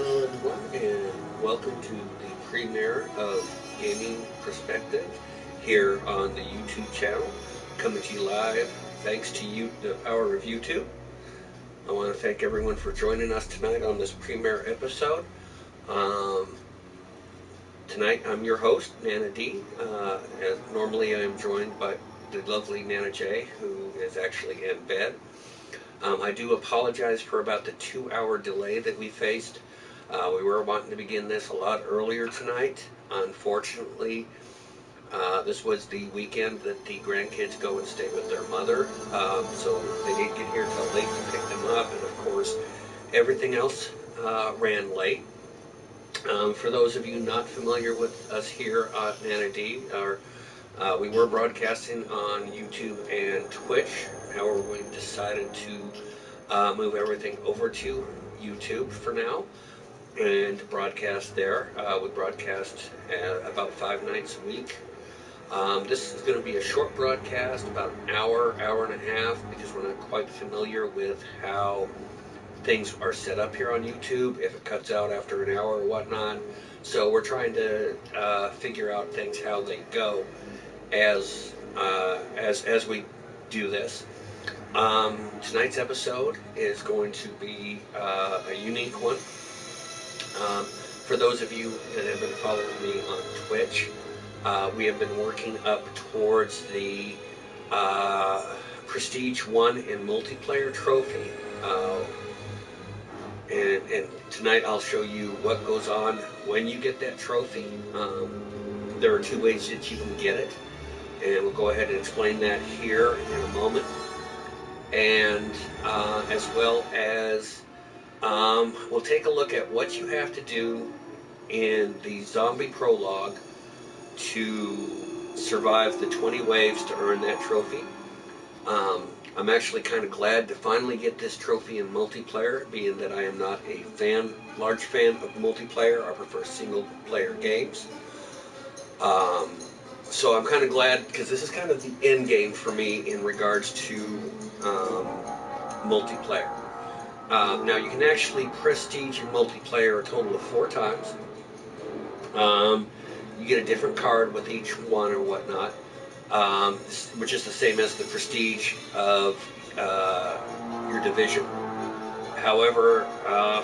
Hello everyone, and welcome to the premiere of Gaming Perspective here on the YouTube channel, coming to you live thanks to you, the power of YouTube. I want to thank everyone for joining us tonight on this premiere episode. Tonight I'm your host, Nana D. As normally I am joined by the lovely Nana J, who is actually in bed. I do apologize for about the 2-hour delay that we faced. We were wanting to begin this a lot earlier tonight. Unfortunately, this was the weekend that the grandkids go and stay with their mother, so they didn't get here till late to pick them up, and of course everything else ran late. For those of you not familiar with us here at Nana D, we were broadcasting on YouTube and Twitch. However, we decided to move everything over to YouTube for now and broadcast there. We broadcast about 5 nights a week. This is going to be a short broadcast, about an hour, hour and a half, because we're not quite familiar with how things are set up here on YouTube, if it cuts out after an hour or whatnot. So we're trying to figure out things, how they go as we do this. Tonight's episode is going to be a unique one. For those of you that have been following me on Twitch, we have been working up towards the Prestige 1 in multiplayer trophy. And tonight I'll show you what goes on when you get that trophy. There are 2 ways that you can get it, and we'll go ahead and explain that here in a moment. And as well as we'll take a look at what you have to do in the zombie prologue to survive the 20 waves to earn that trophy. I'm actually kind of glad to finally get this trophy in multiplayer, being that I am not a large fan of multiplayer. I prefer single player games. So I'm kind of glad, because this is kind of the end game for me in regards to multiplayer. Now you can actually prestige in multiplayer a total of 4 times. You get a different card with each one or whatnot, which is the same as the prestige of your division. However,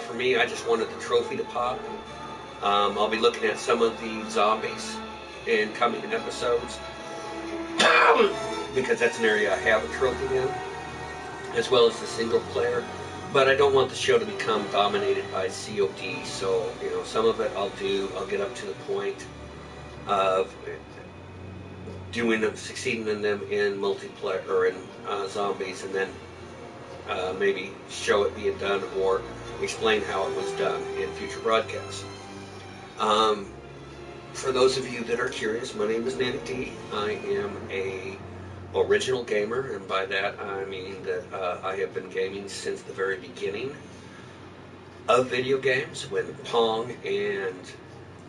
for me, I just wanted the trophy to pop. I'll be looking at some of the zombies in coming episodes, because that's an area I have a trophy in, as well as the single player. But I don't want the show to become dominated by COD, so some of it I'll get up to the point of succeeding in them in multiplayer or in zombies, and then maybe show it being done or explain how it was done in future broadcasts. For those of you that are curious, my name is Nana D. I am a original gamer, and by that I mean that I have been gaming since the very beginning of video games, when Pong and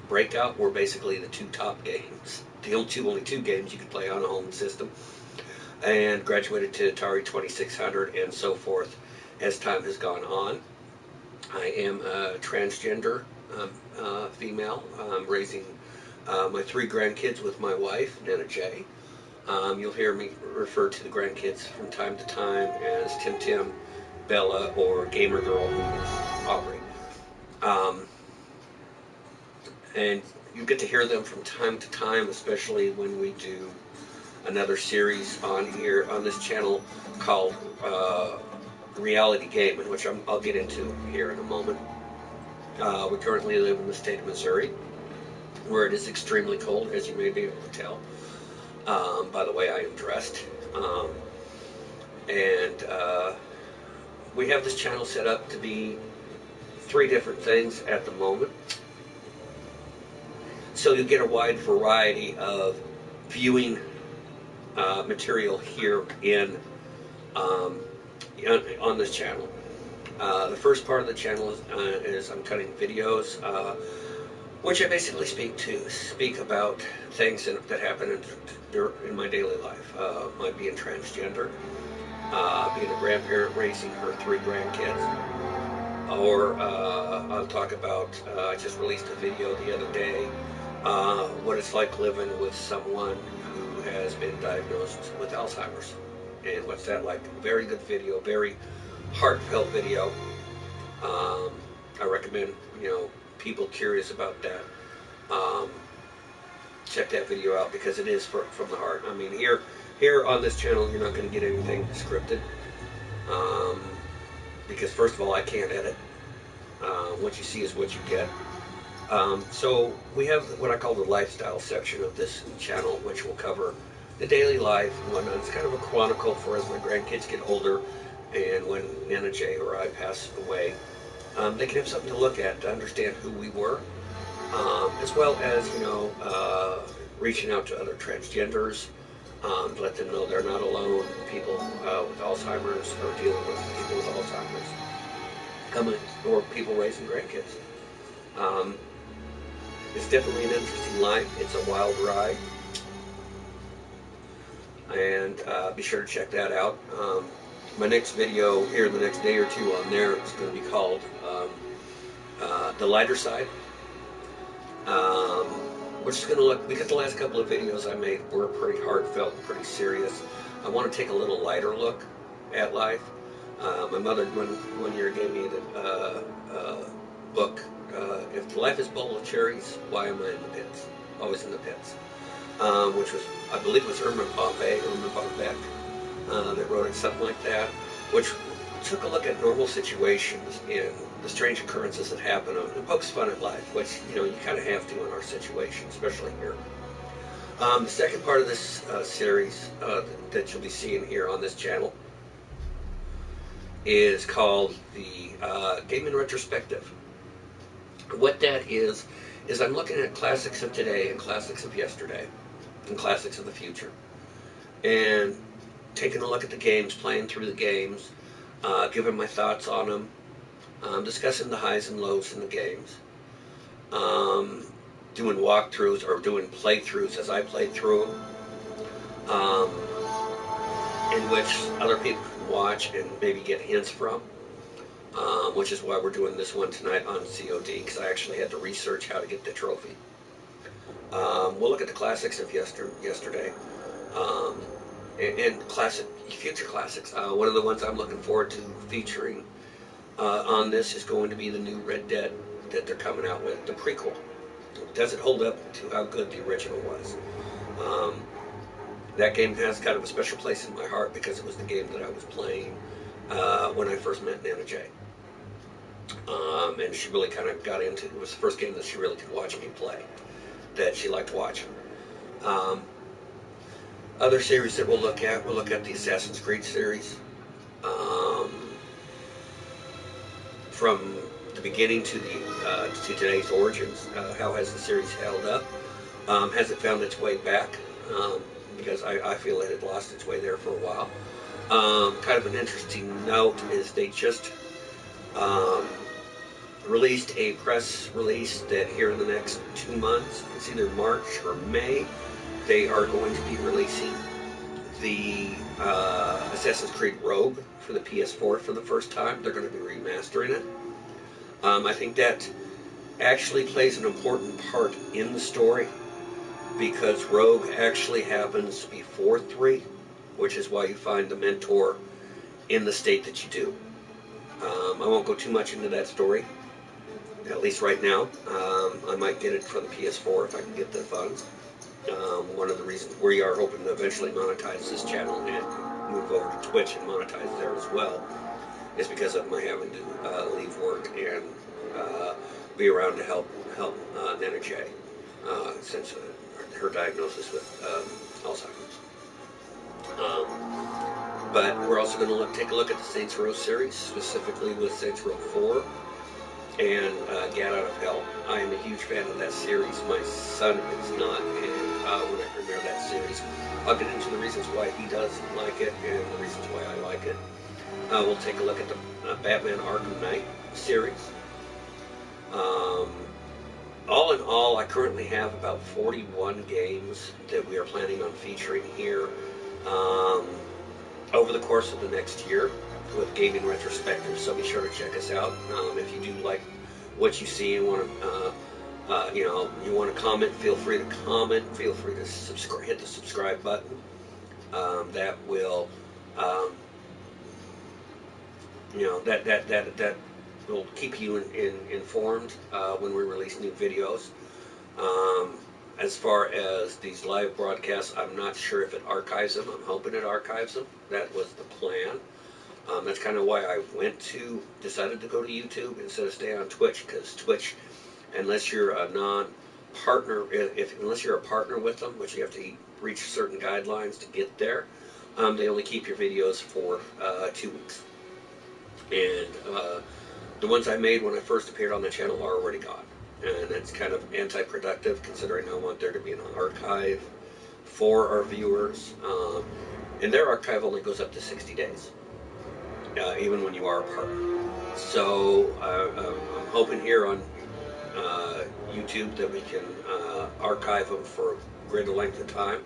Breakout were basically the 2 top games, the only 2 games you could play on a home system, and graduated to Atari 2600 and so forth as time has gone on. I am a transgender female. I'm raising my 3 grandkids with my wife, Nana J. You'll hear me refer to the grandkids from time to time as Tim Tim, Bella, or Gamer Girl, who is Aubrey. And you get to hear them from time to time, especially when we do another series on here on this channel called Reality Gaming, which I'll get into here in a moment. We currently live in the state of Missouri, where it is extremely cold, as you may be able to tell by the way I am dressed. We have this channel set up to be 3 different things at the moment, so you get a wide variety of viewing material here on this channel. The first part of the channel is I'm cutting videos, which I basically speak about things that happen in my daily life. My being transgender, being a grandparent raising her 3 grandkids, or I'll talk about, I just released a video the other day, what it's like living with someone who has been diagnosed with Alzheimer's. And what's that like? Very good video, very heartfelt video. I recommend, people curious about that, check that video out, because it is from the heart. I mean, here on this channel, you're not going to get anything scripted, because first of all, I can't edit. What you see is what you get. So we have what I call the lifestyle section of this channel, which will cover the daily life and whatnot. It's kind of a chronicle for as my grandkids get older, and when Nana J or I pass away, they can have something to look at to understand who we were, as well as, reaching out to other transgenders, to let them know they're not alone. People with Alzheimer's, or dealing with people with Alzheimer's, or people raising grandkids. It's definitely an interesting life. It's a wild ride, and be sure to check that out. My next video here in the next day or two on there is going to be called The Lighter Side. We're just going to look, because the last couple of videos I made were pretty heartfelt and pretty serious. I want to take a little lighter look at life. My mother one year gave me the book, If Life is Bowl of Cherries, Why Am I in the Pits? Always in the Pits. Which was, I believe it was Herman von Beck, that wrote it, something like that, which took a look at normal situations and the strange occurrences that happen, and pokes fun at life, which, you kind of have to in our situation, especially here. The second part of this series that you'll be seeing here on this channel is called the Gaming Retrospective. What that is I'm looking at classics of today and classics of yesterday and classics of the future, and taking a look at the games, playing through the games, giving my thoughts on them, discussing the highs and lows in the games, doing walkthroughs or doing playthroughs as I played through them, in which other people can watch and maybe get hints from, which is why we're doing this one tonight on COD, because I actually had to research how to get the trophy. We'll look at the classics of yesterday, and future classics. One of the ones I'm looking forward to featuring on this is going to be the new Red Dead that they're coming out with, the prequel. Does it hold up to how good the original was? That game has kind of a special place in my heart, because it was the game that I was playing when I first met Nana J. And she really kind of got into it. It was the first game that she really could watch me play, that she liked watching. Other series that we'll look at the Assassin's Creed series. From the beginning to today's origins, how has the series held up? Has it found its way back? Because I feel it had lost its way there for a while. Kind of an interesting note is they just released a press release that here in the next 2 months, it's either March or May, they are going to be releasing the Assassin's Creed Rogue for the PS4 for the first time. They're going to be remastering it. I think that actually plays an important part in the story, because Rogue actually happens before 3, which is why you find the mentor in the state that you do. I won't go too much into that story, at least right now. I might get it for the PS4 if I can get the funds. One of the reasons we are hoping to eventually monetize this channel and move over to Twitch and monetize there as well is because of my having to leave work and be around to help Nana J since her diagnosis with Alzheimer's. But we're also going to take a look at the Saints Row series, specifically with Saints Row 4 and Get Out of Hell. I am a huge fan of that series. My son is not, and when I premiere that series, I'll get into the reasons why he doesn't like it and the reasons why I like it. We'll take a look at the Batman Arkham Knight series. All in all, I currently have about 41 games that we are planning on featuring here over the course of the next year. with Gaming Retrospective, so be sure to check us out. If you do like what you see and want to, you want to comment, feel free to comment. Feel free to subscribe, hit the subscribe button. That will, that will keep you informed when we release new videos. As far as these live broadcasts, I'm not sure if it archives them. I'm hoping it archives them. That was the plan. That's kind of why I decided to go to YouTube instead of staying on Twitch, because Twitch, unless you're a non-partner, unless you're a partner with them, which you have to reach certain guidelines to get there, they only keep your videos for 2 weeks. And the ones I made when I first appeared on the channel are already gone. And that's kind of anti-productive, considering I want there to be an archive for our viewers. And their archive only goes up to 60 days, even when you are a partner. So I'm hoping here on YouTube that we can archive them for a greater length of time,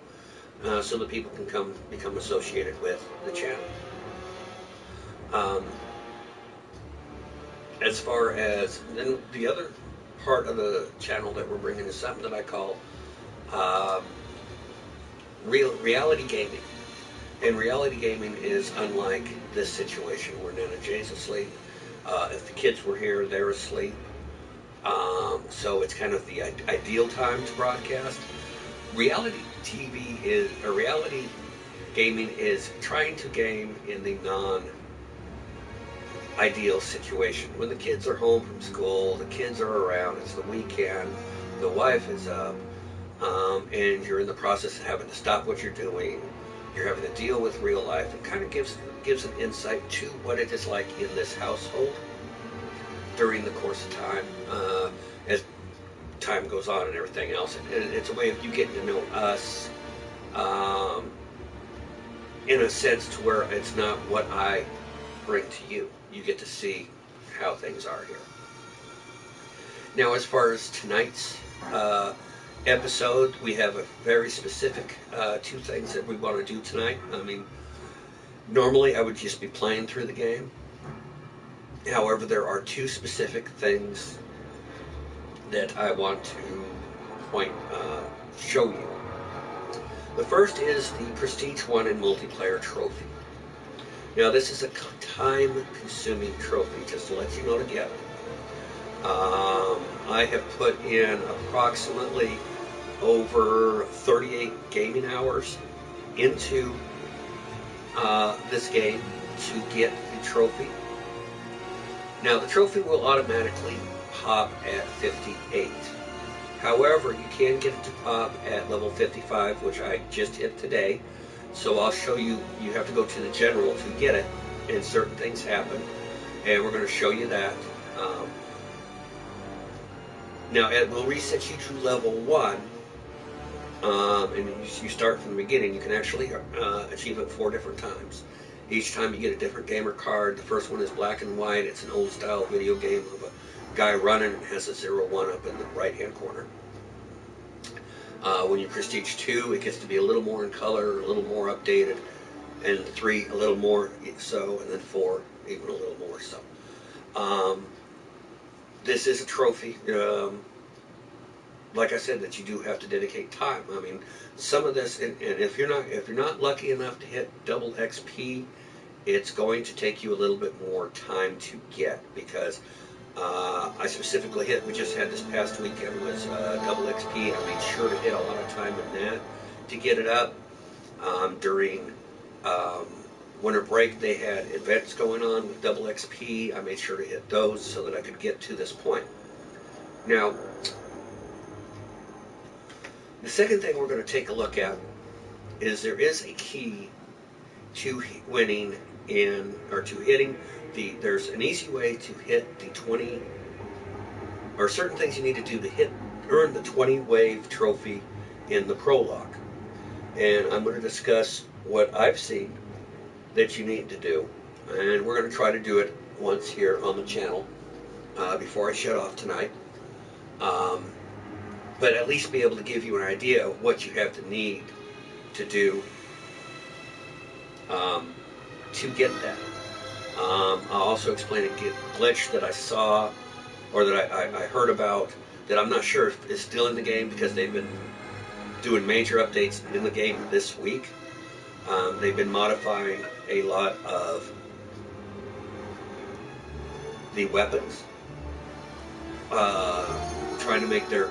so that people can become associated with the channel. As far as then, the other part of the channel that we're bringing is something that I call reality gaming. And reality gaming is unlike this situation where Nana Jay's asleep. If the kids were here, they're asleep. So it's kind of the ideal time to broadcast. Reality gaming is trying to game in the non-ideal situation. When the kids are home from school, the kids are around, it's the weekend, the wife is up, and you're in the process of having to stop what you're doing. You're having to deal with real life. It kind of gives an insight to what it is like in this household during the course of time, as time goes on and everything else. It's a way of you getting to know us, in a sense to where it's not what I bring to you. You get to see how things are here. Now, as far as tonight's episode, we have a very specific 2 things that we want to do tonight. I mean, normally I would just be playing through the game. However, there are 2 specific things that I want to show you. The first is the Prestige 1 in multiplayer trophy. Now, this is a time-consuming trophy, just to let you know to get it. I have put in approximately over 38 gaming hours into this game to get the trophy. Now, the trophy will automatically pop at 58. However, you can get it to pop at level 55, which I just hit today. So I'll show you, you have to go to the general to get it, and certain things happen, and we're going to show you that. Now, it will reset you to level 1, and you start from the beginning. You can actually achieve it 4 different times. Each time you get a different gamer card. The first one is black and white. It's an old-style video game of a guy running and has a 01 up in the right-hand corner. When you Prestige 2, it gets to be a little more in color, a little more updated, and 3 a little more so, and then 4 even a little more so. This is a trophy, like I said, that you do have to dedicate time. I mean, some of this, and if you're not lucky enough to hit double XP, it's going to take you a little bit more time to get, because I specifically hit, we just had this past weekend was double XP. I made sure to hit a lot of time in that to get it up. During winter break, they had events going on with double XP. I made sure to hit those so that I could get to this point. Now, the second thing we're going to take a look at is there is a key to winning to hitting there's an easy way to hit the 20, or certain things you need to do to earn the 20 wave trophy in the prologue. And I'm going to discuss what I've seen that you need to do. And we're going to try to do it once here on the channel before I shut off tonight. But at least be able to give you an idea of what you have to need to do to get that. I'll also explain a glitch that I saw or that I heard about that I'm not sure if is still in the game because they've been doing major updates in the game this week. They've been modifying a lot of the weapons, trying to make their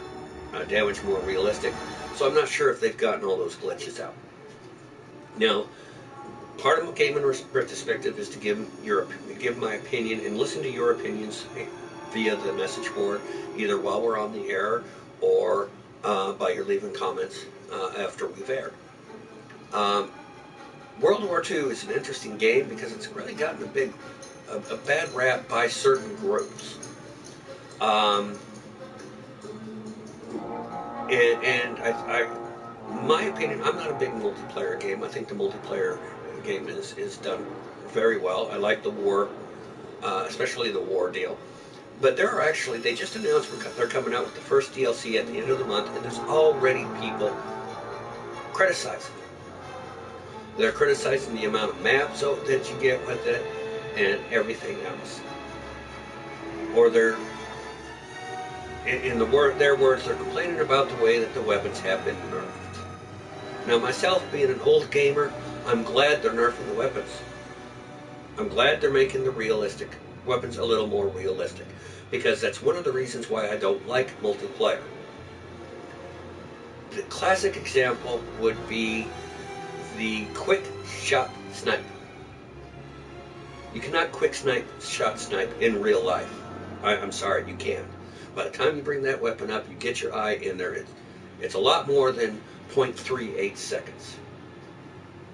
damage more realistic. So I'm not sure if they've gotten all those glitches out. Now, part of Gaming Retrospective is to give my opinion and listen to your opinions via the message board, either while we're on the air or by your leaving comments after we've aired. World War II is an interesting game because it's really gotten a bad rap by certain groups. My opinion, I'm not a big multiplayer game. I think the multiplayer game is done very well. I like the war, especially the war deal. But there are actually, they just announced they're coming out with the first DLC at the end of the month, and there's already people criticizing it. They're criticizing the amount of maps that you get with it and everything else. Or they're, in their words, they're complaining about the way that the weapons have been nerfed. Now, myself being an old gamer, I'm glad they're nerfing the weapons. I'm glad they're making the realistic weapons a little more realistic, because that's one of the reasons why I don't like multiplayer. The classic example would be the quick shot snipe. You cannot quick shot snipe in real life. I'm sorry, you can't. By the time you bring that weapon up, you get your eye in there, it's a lot more than 0.38 seconds.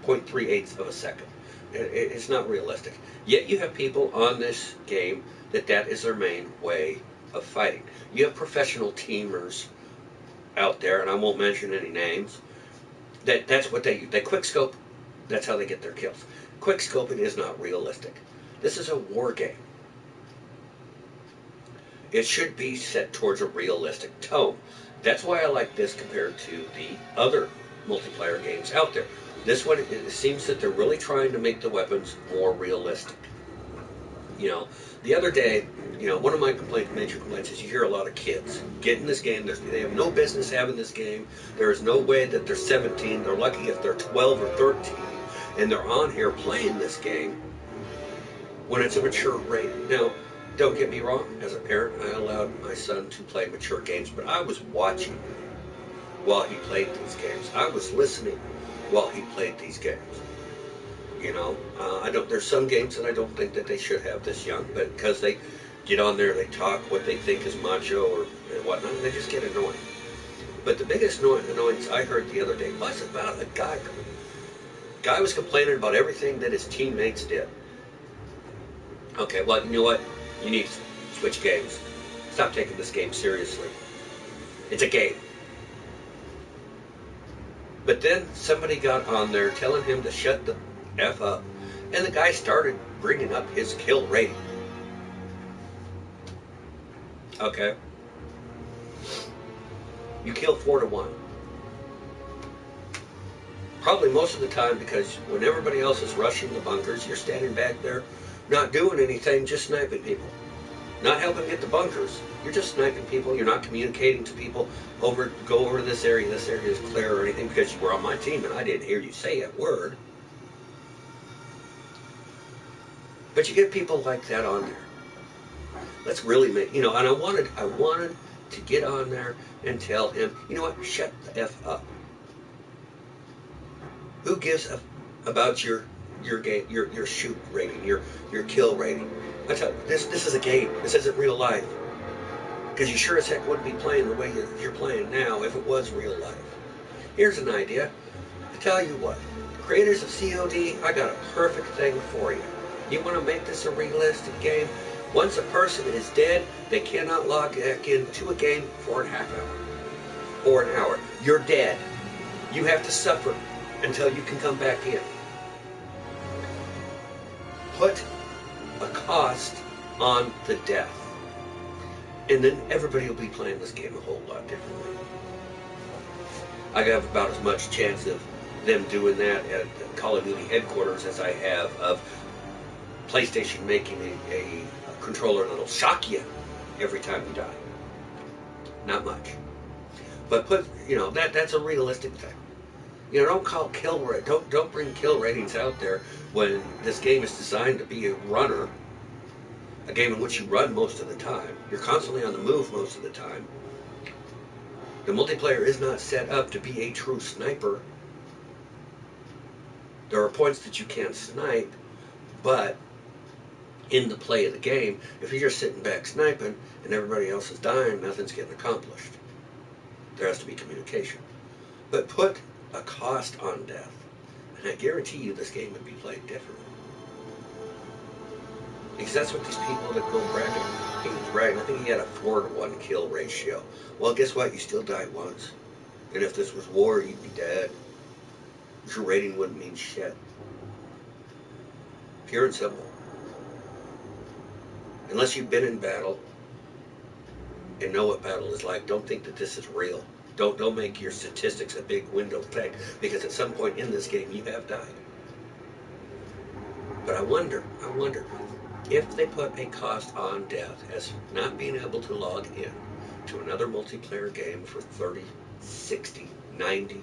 0.38 of a second. It's not realistic. Yet you have people on this game that is their main way of fighting. You have professional teamers out there, and I won't mention any names, that's what they use. They quickscope. That's how they get their kills. Quickscoping is not realistic. This is a war game. It should be set towards a realistic tone. That's why I like this compared to the other multiplayer games out there. This one, it seems that they're really trying to make the weapons more realistic. You know, the other day, one of my major complaints is you hear a lot of kids get in this game. They have no business having this game. There is no way that they're 17. They're lucky if they're 12 or 13. And they're on here playing this game when it's a mature rating. Now, don't get me wrong. As a parent, I allowed my son to play mature games, but I was watching while he played these games. I was listening while he played these games. There's some games that I don't think that they should have this young, but because they get on there, they talk what they think is macho or whatnot, and they just get annoying. But the biggest annoyance I heard the other day was about a guy. Guy was complaining about everything that his teammates did. Okay, well, you know what? You need to switch games. Stop taking this game seriously. It's a game. But then somebody got on there telling him to shut the F up. And the guy started bringing up his kill rating. Okay. You kill 4 to 1. Probably most of the time because when everybody else is rushing the bunkers, you're standing back there not doing anything, just sniping people. Not helping get the bunkers. You're just sniping people. You're not communicating to people, go over this area is clear or anything, because you were on my team and I didn't hear you say a word. But you get people like that on there. Let's really make, and I wanted to get on there and tell him, you know what, shut the F up. Who gives about your game, your shoot rating, your kill rating? I tell you, this is a game. This isn't real life. Because you sure as heck wouldn't be playing the way you're playing now if it was real life. Here's an idea. I tell you what, creators of COD, I got a perfect thing for you. You want to make this a realistic game? Once a person is dead, they cannot log back into a game for a half hour or an hour. You're dead. You have to suffer until you can come back in. Put a cost on the death. And then everybody will be playing this game a whole lot differently. I have about as much chance of them doing that at Call of Duty headquarters as I have of PlayStation making a controller that'll shock you every time you die. Not much. But that's a realistic thing. Don't bring kill ratings out there when this game is designed to be a runner, a game in which you run most of the time. You're constantly on the move most of the time. The multiplayer is not set up to be a true sniper. There are points that you can't snipe, but in the play of the game, if you're just sitting back sniping and everybody else is dying, nothing's getting accomplished. There has to be communication. But put a cost on death, and I guarantee you this game would be played differently. Because that's what these people that go bragging. He was bragging. I think he had a 4-to-1 kill ratio. Well, guess what? You still died once. And if this was war, you'd be dead. Your rating wouldn't mean shit. Pure and simple. Unless you've been in battle and know what battle is like, don't think that this is real. Don't make your statistics a big window thing, because at some point in this game you have died. But I wonder if they put a cost on death as not being able to log in to another multiplayer game for 30, 60, 90,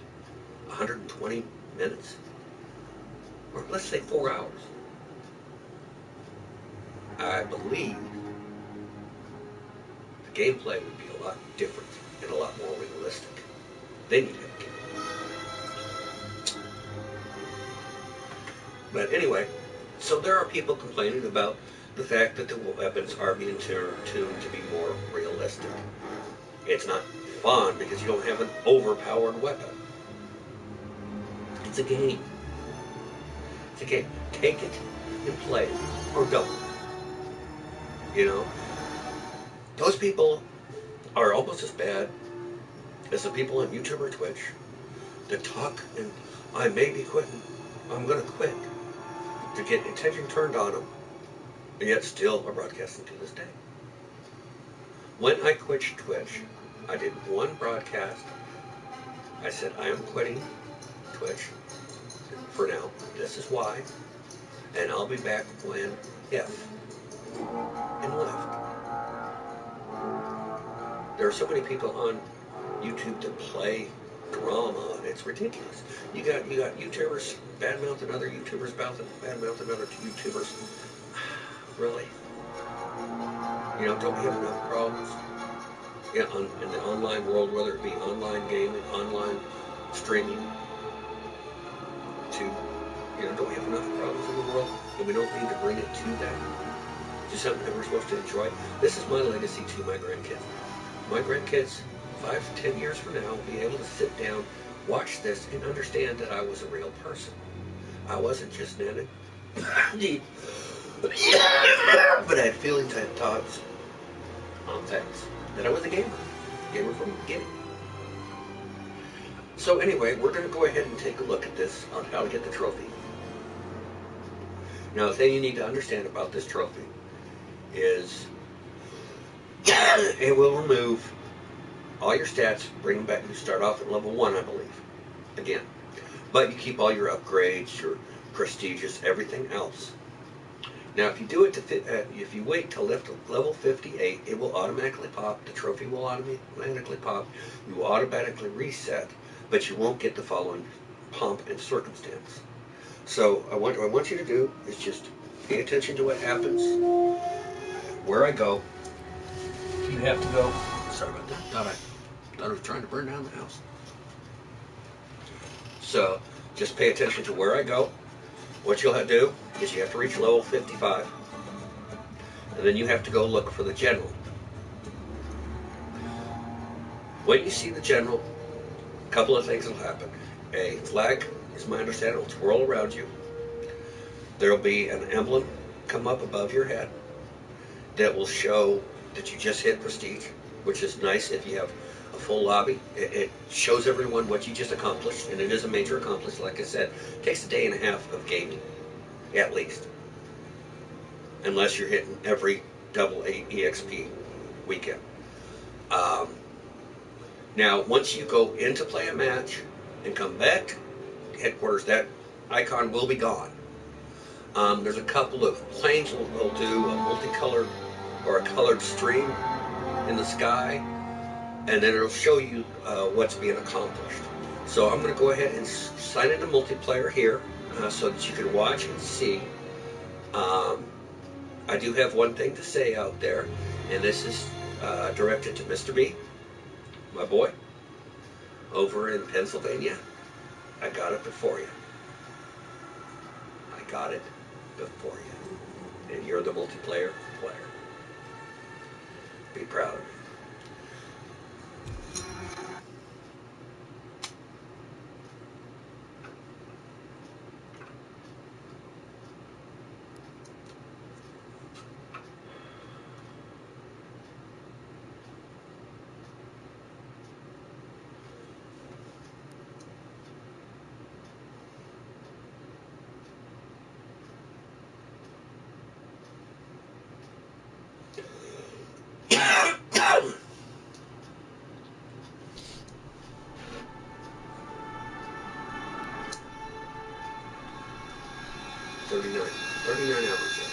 120 minutes, or let's say 4 hours. I believe the gameplay would be a lot different and a lot more realistic. Then you'd have a game. But anyway, so there are people complaining about the fact that the weapons are being tuned to be more realistic. It's not fun because you don't have an overpowered weapon. It's a game. It's a game. Take it and play it, or don't. You know? Those people are almost as bad as the people on YouTube or Twitch that talk and I may be quitting. I'm going to quit. To get attention turned on them, and yet still are broadcasting to this day. When I quit Twitch, I did one broadcast. I said, I am quitting Twitch for now. This is why. And I'll be back when, if, and left. There are so many people on YouTube that play drama, and it's ridiculous. You got YouTubers bad-mouthing other YouTubers, bad-mouthing other YouTubers. Really? Don't we have enough problems? Yeah, in the online world, whether it be online gaming, online streaming, don't we have enough problems in the world that we don't need to bring it to that? To something that we're supposed to enjoy? This is my legacy to my grandkids. My grandkids, 5 to 10 years from now, will be able to sit down, watch this, and understand that I was a real person. I wasn't just Nana. But I had feelings, I had thoughts on things. That I was a gamer. Gamer from the beginning. So anyway, we're going to go ahead and take a look at this on how to get the trophy. Now, the thing you need to understand about this trophy is it will remove all your stats, bring them back. You start off at level 1, I believe, again. But you keep all your upgrades, your prestigious, everything else. Now, if you do it if you wait till level 58, it will automatically pop. The trophy will automatically pop. You will automatically reset, but you won't get the following pomp and circumstance. So, what I want you to do is just pay attention to what happens, where I go. You have to go. Sorry about that. Thought I was trying to burn down the house. So, just pay attention to where I go. What you'll have to do is you have to reach level 55. And then you have to go look for the general. When you see the general, a couple of things will happen. A flag, is my understanding, will twirl around you. There will be an emblem come up above your head that will show that you just hit prestige, which is nice if you have a full lobby. It shows everyone what you just accomplished, and it is a major accomplishment. Like I said, it takes a day and a half of gaming, at least. Unless you're hitting every double EXP weekend. Now, once you go in to play a match and come back to headquarters, that icon will be gone. There's a couple of planes will do a multicolored or a colored stream in the sky, and then it'll show you what's being accomplished. So I'm going to go ahead and sign into multiplayer here so that you can watch and see. I do have one thing to say out there, and this is directed to Mr. B, my boy, over in Pennsylvania. I got it before you. I got it before you. And you're the multiplayer player. Be proud of me. Thirty-nine hours yet.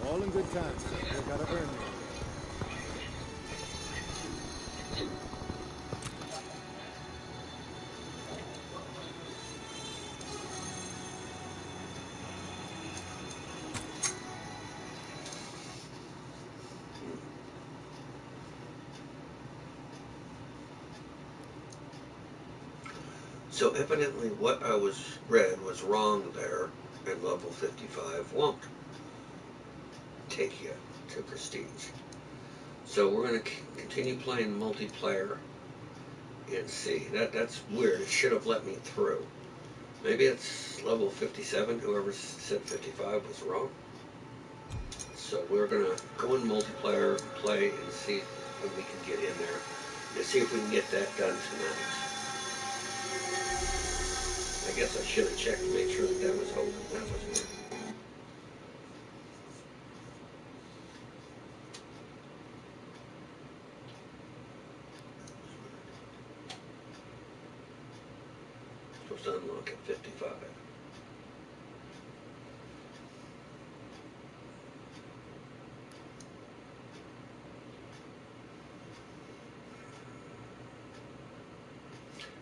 All in good time, sir. You gotta earn it. So evidently what I read was wrong there, and level 55 won't take you to Prestige. So we're going to continue playing multiplayer and see. That's weird. It should have let me through. Maybe it's level 57. Whoever said 55 was wrong. So we're going to go in multiplayer, play, and see when we can get in there. And see if we can get that done tonight. I guess I should have checked to make sure that was open. That was weird. Supposed to unlock at 55.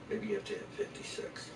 Maybe you have to hit 56.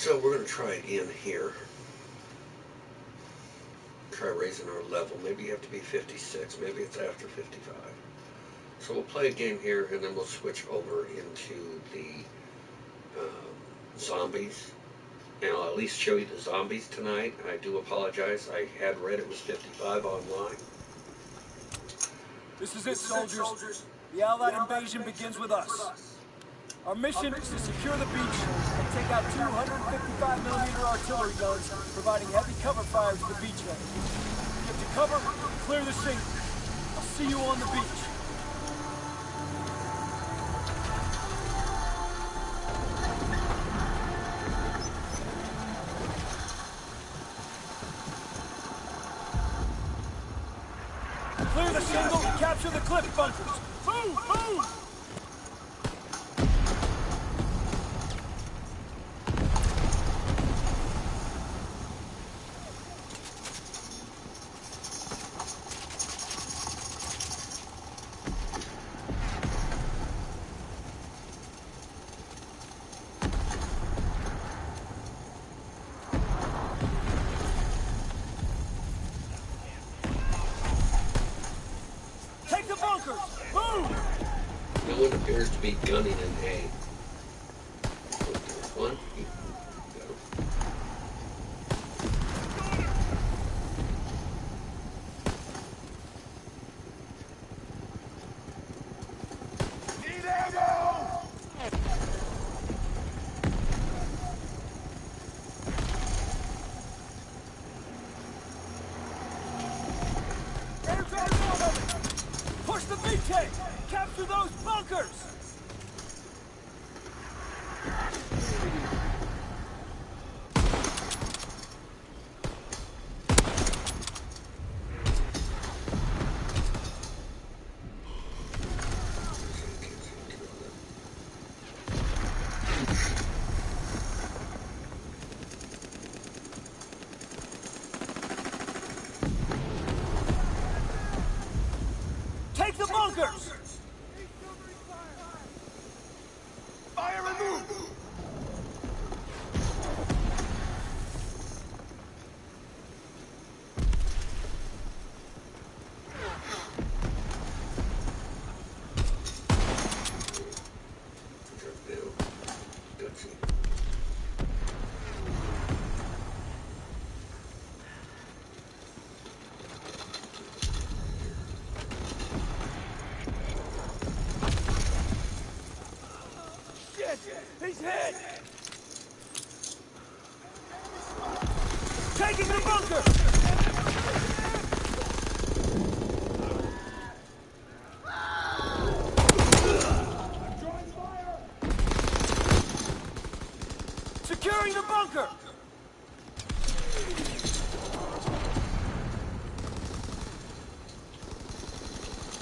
So we're going to try again here. Try raising our level. Maybe you have to be 56. Maybe it's after 55. So we'll play a game here, and then we'll switch over into the zombies. And I'll at least show you the zombies tonight. I do apologize. I had read it was 55 online. This is it, soldiers. The Allied invasion begins with us. Our mission is to secure the beach and take out 255mm artillery guns, providing heavy cover fire to the beachhead. Get to cover, clear the scene. I'll see you on the beach. Clear the shingle and capture the cliff bunkers. Move! Move! Take the bunkers! Move! No one appears to be gunning in A. One. Need ammo! Push the beachhead! Capture those bunkers! Take the bunkers! Fire and move! He's hit! Taking the bunker! Securing the bunker!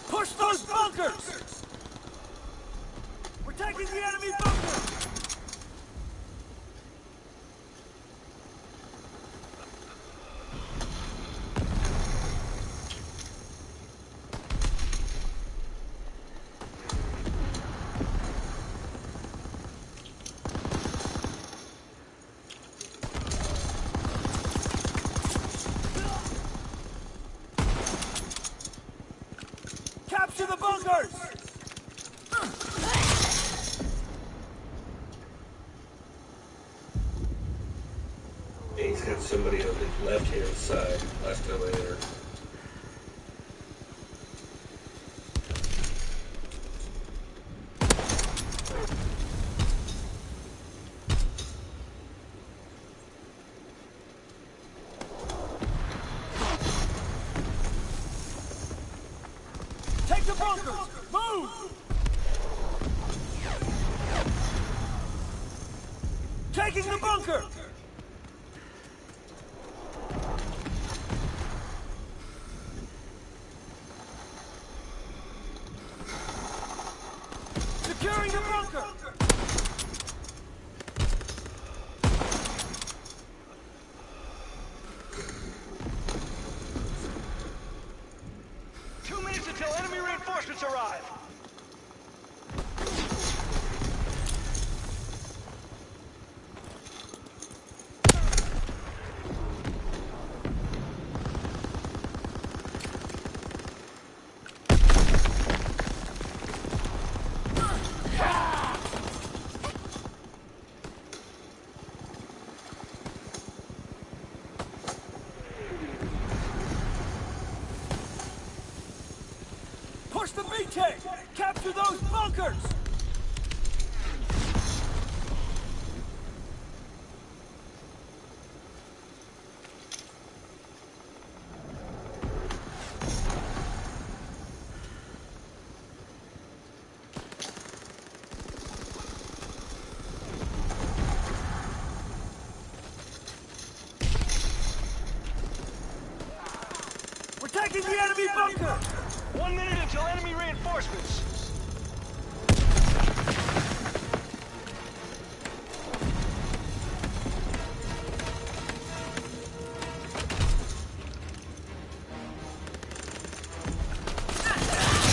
Push those bunkers! We're taking the enemy bunker! Capture the bunkers! He's got somebody on the left-hand side last time I entered. Take the bunkers! Move! Taking the bunker! Securing the bunker! Until enemy reinforcements arrive. beachhead! Capture those bunkers! We're taking the enemy bunker! 1 minute until enemy reinforcements.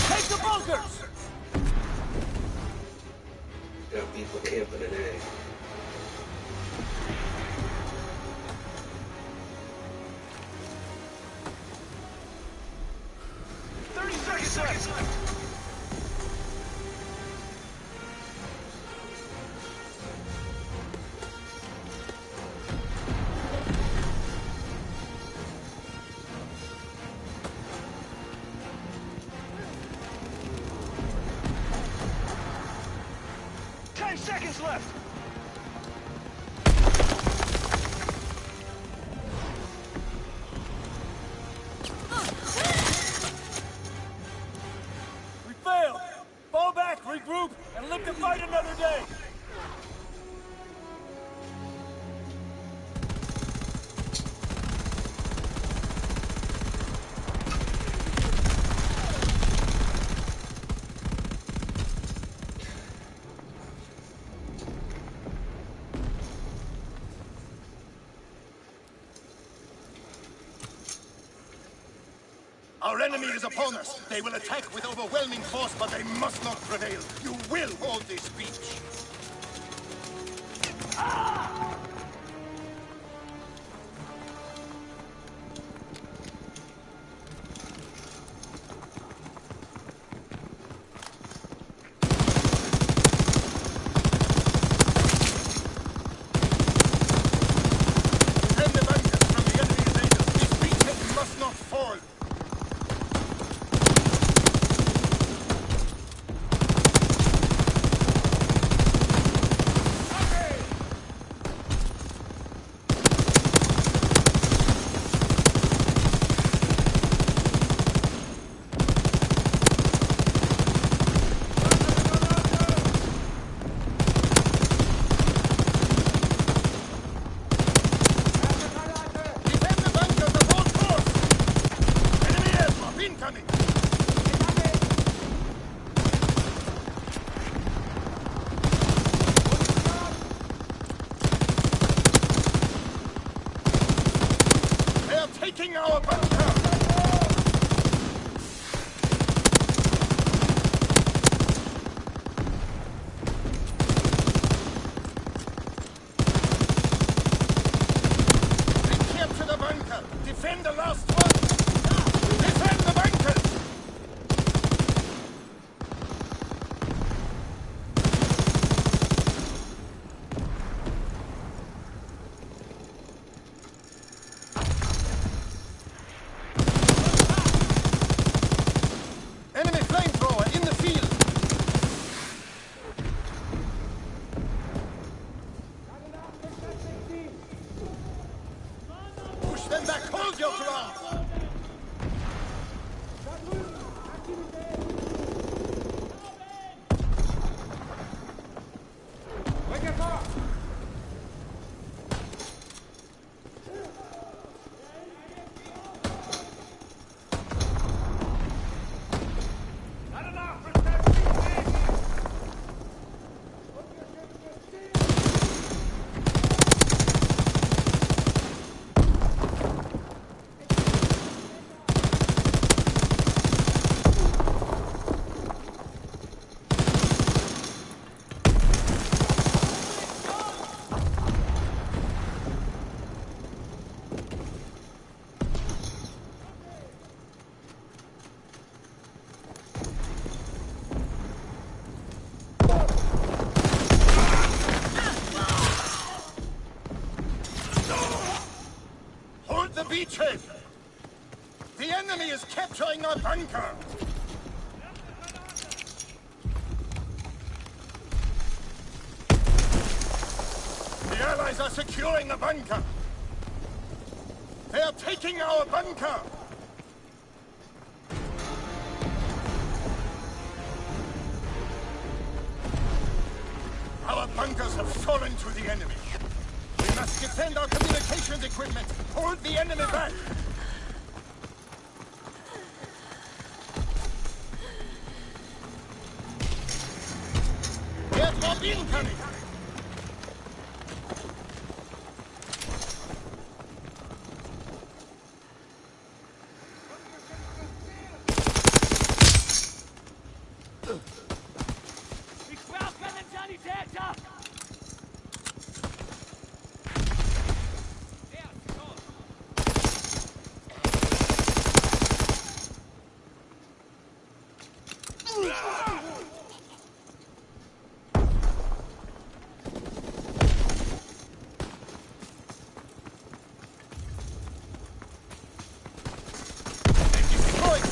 Take the bunkers! Got people camping an egg. Seconds left. 10 seconds left. We failed! Fall back, regroup, and live to fight another day! Our enemy is upon us. They will attack with overwhelming force, but they must not prevail. You will hold this beach. Defend the bunkers from the enemy's raiders. This beachhead must not fall. Defend the bunkers at all costs! Enemy aircraft incoming! They are taking our bunker! Capture the bunker! Defend the last one! Defend the bunkers! Enemy flamethrower in the field! Push them back! Hold your ground! Hold the beachhead! The enemy is capturing our bunker! Allies are securing the bunker! They are taking our bunker! Our bunkers have fallen to the enemy. We must defend our communications equipment. Hold the enemy back. Airdrop incoming.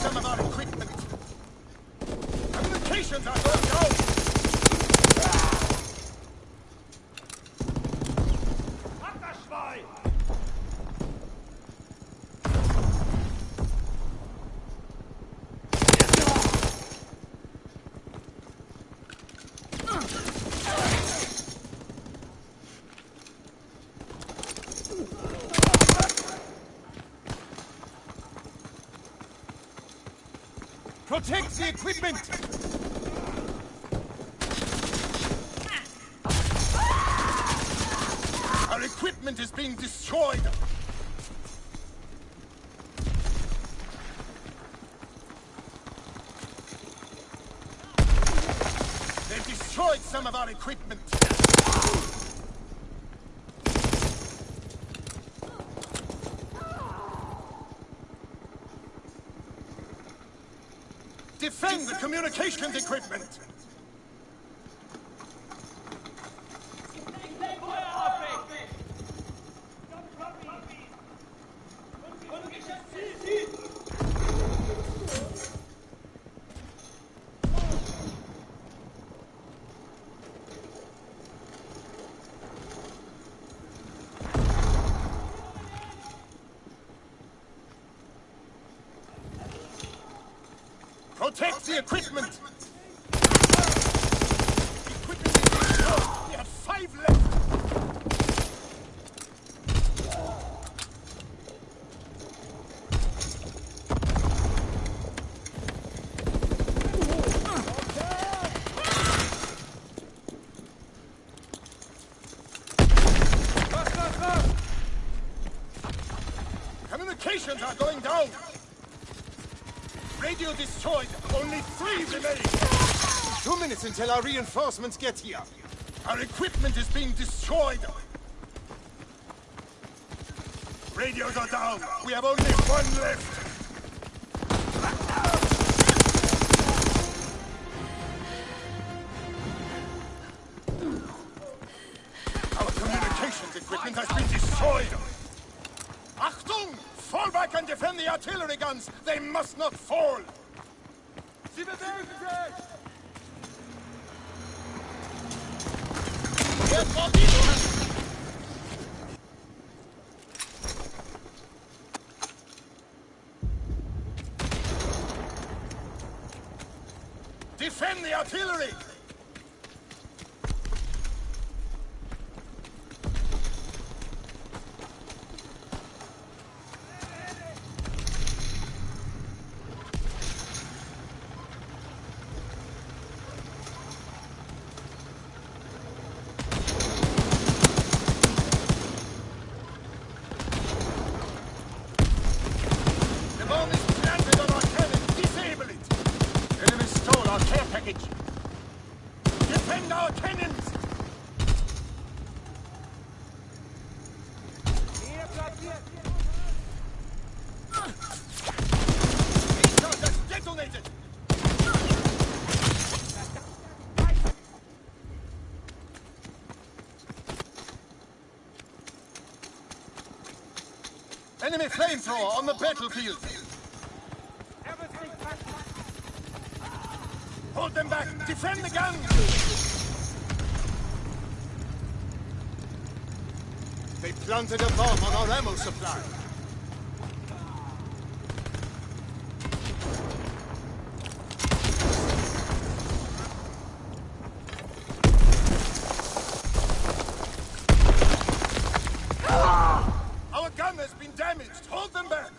Some of our equipment. Communications are going down. Protect the equipment! Our equipment is being destroyed! They've destroyed some of our equipment! Defend the communications equipment! Protect the equipment! Equipment is destroyed! We have 5 left! Communications are going down! Radio destroyed! Only 3 remain! 2 minutes until our reinforcements get here! Our equipment is being destroyed! Radios are down! We have only 1 left! Our communications equipment has been destroyed! Achtung! Fall back and defend the artillery guns! They must not fall! Sie bewegen sich! Defend the artillery! Defend our cannons! Recharge has detonated! Enemy flamethrower on the battlefield! Hold them back! Defend the guns! They planted a bomb on our ammo supply. Our gun has been damaged. Hold them back.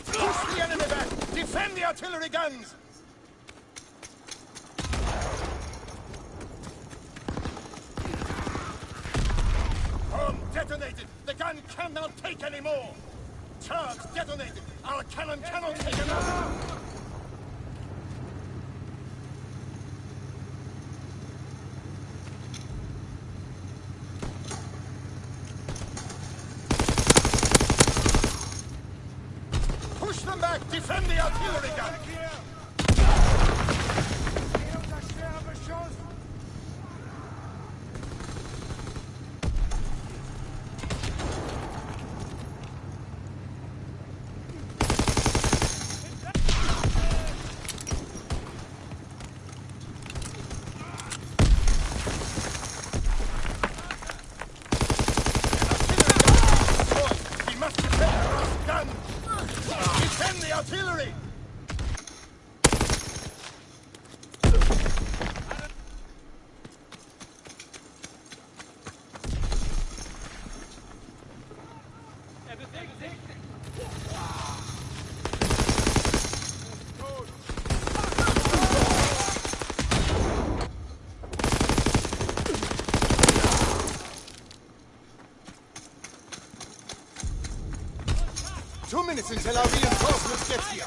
Push the enemy back. Defend the artillery guns. Bomb detonated. The gun cannot take any more. Charge detonated. Our cannon cannot take another. Push them back. Defend the artillery gun. 2 minutes until our reinforcements get here.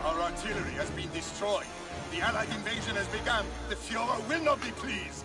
Our artillery has been destroyed. The Allied invasion has begun. The Führer will not be pleased.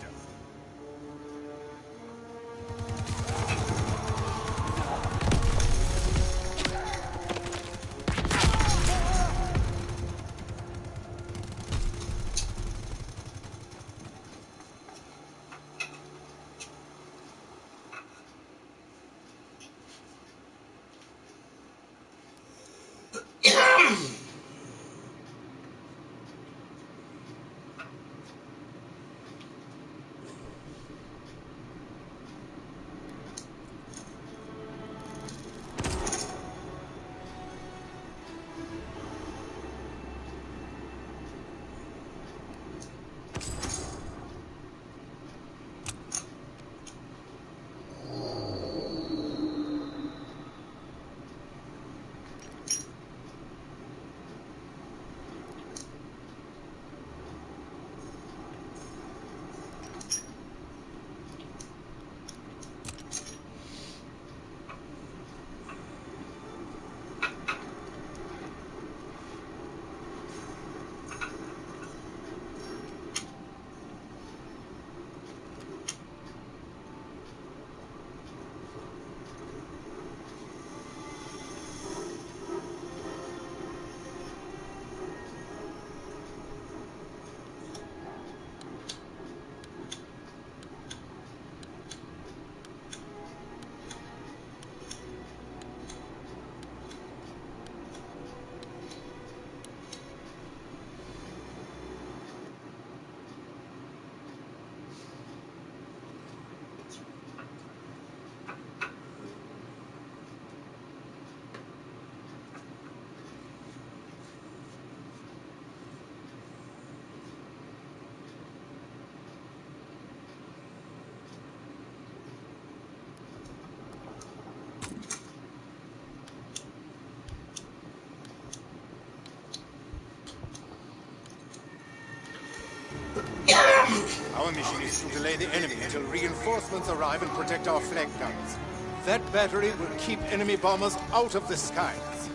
Our mission is to delay the enemy until reinforcements arrive and protect our flank guns. That battery will keep enemy bombers out of the skies.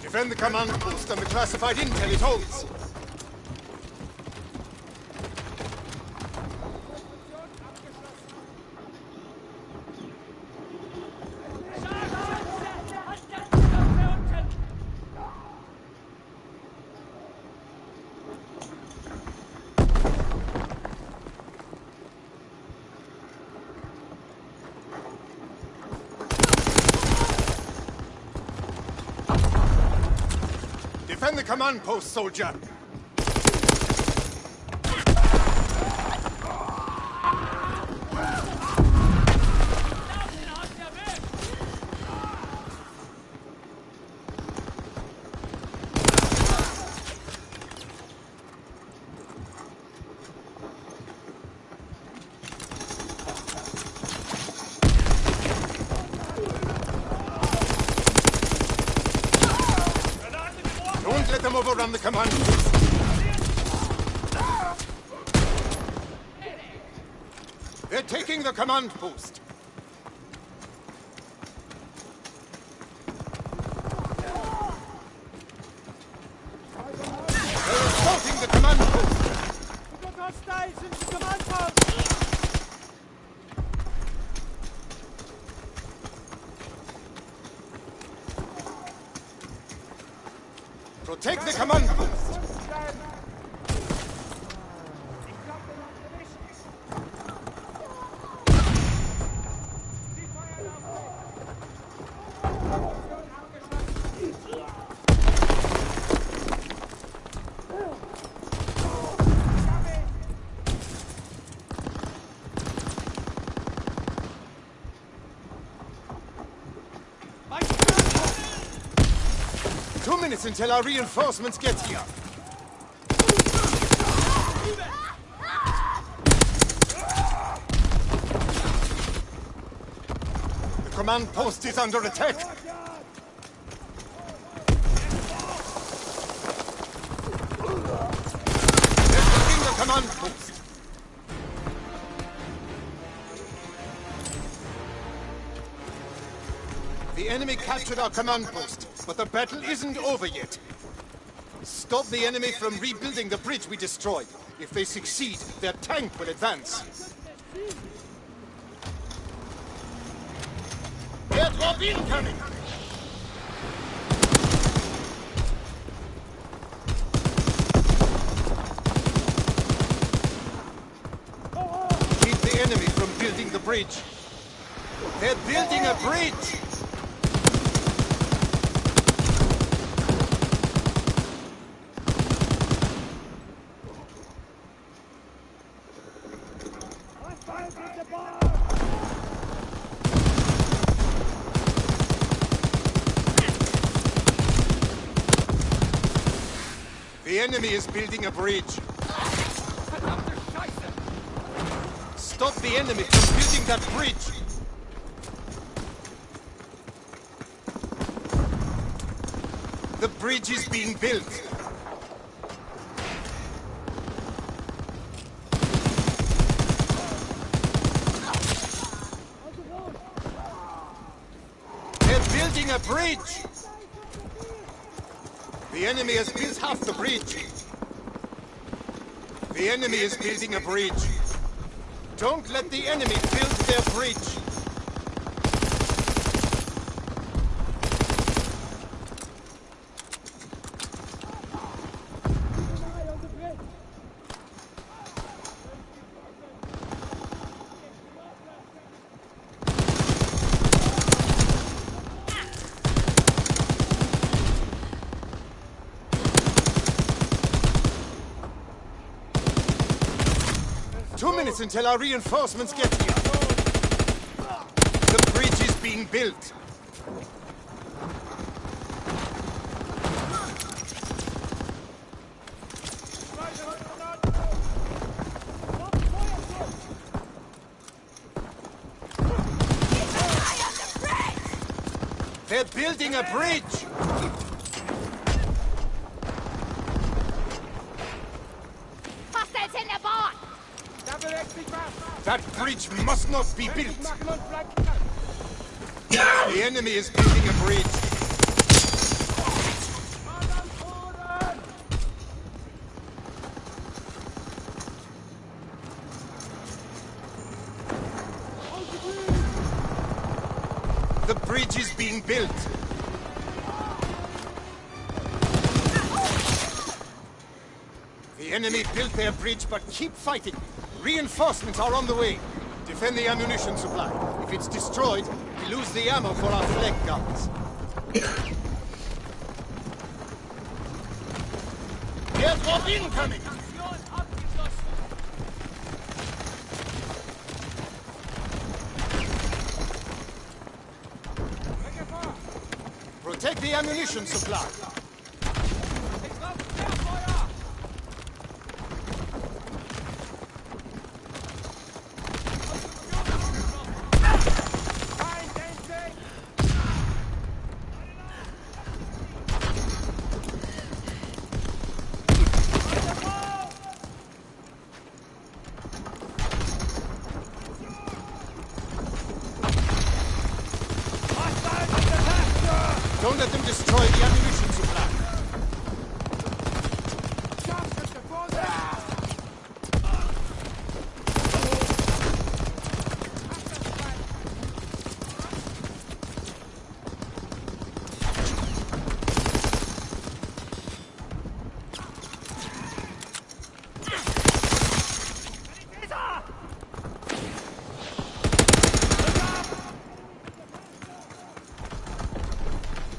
Defend the command post and the classified intel it holds. Defend the command post, soldier! Don't let them overrun the command post. They're taking the command post. They're assaulting the command post. We got hostiles in the command post! Protect the command post. Minutes until our reinforcements get here. The command post is under attack. They're taking the command post. The enemy captured our command post. But the battle isn't over yet. Stop the enemy from rebuilding the bridge we destroyed. If they succeed, their tank will advance. Airdrop incoming! Keep the enemy from building the bridge. They're building a bridge! The enemy is building a bridge. Stop the enemy from building that bridge! The bridge is being built. They're building a bridge! The enemy has built half the bridge. The enemy is building a bridge. Don't let the enemy build their bridge. Until our reinforcements get here. The bridge is being built. They're building a bridge! Hostiles in der Bahn! That bridge must not be built! The enemy is building a bridge! The bridge is being built! The enemy built their bridge, but keep fighting! Reinforcements are on the way! Defend the ammunition supply. If it's destroyed, we lose the ammo for our flag guns. Airdrop incoming! Protect the ammunition supply. Don't let them destroy the ammunition supply.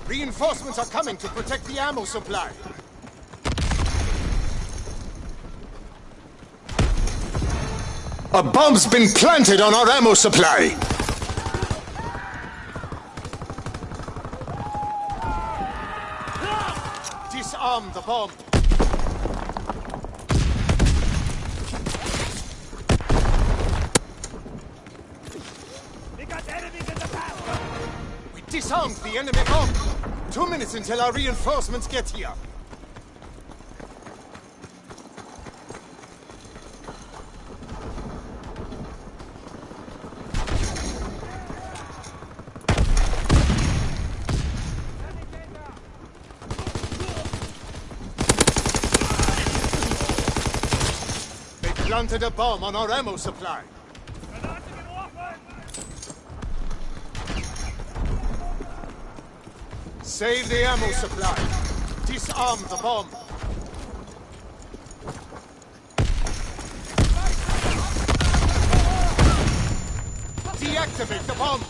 Reinforcements are coming to protect the ammo supply. A bomb's been planted on our ammo supply. Disarm the bomb. We got enemies in the path! We disarmed the enemy bomb. 2 minutes until our reinforcements get here. They planted a bomb on our ammo supply. Save the ammo supply. Disarm the bomb. Deactivate the bomb.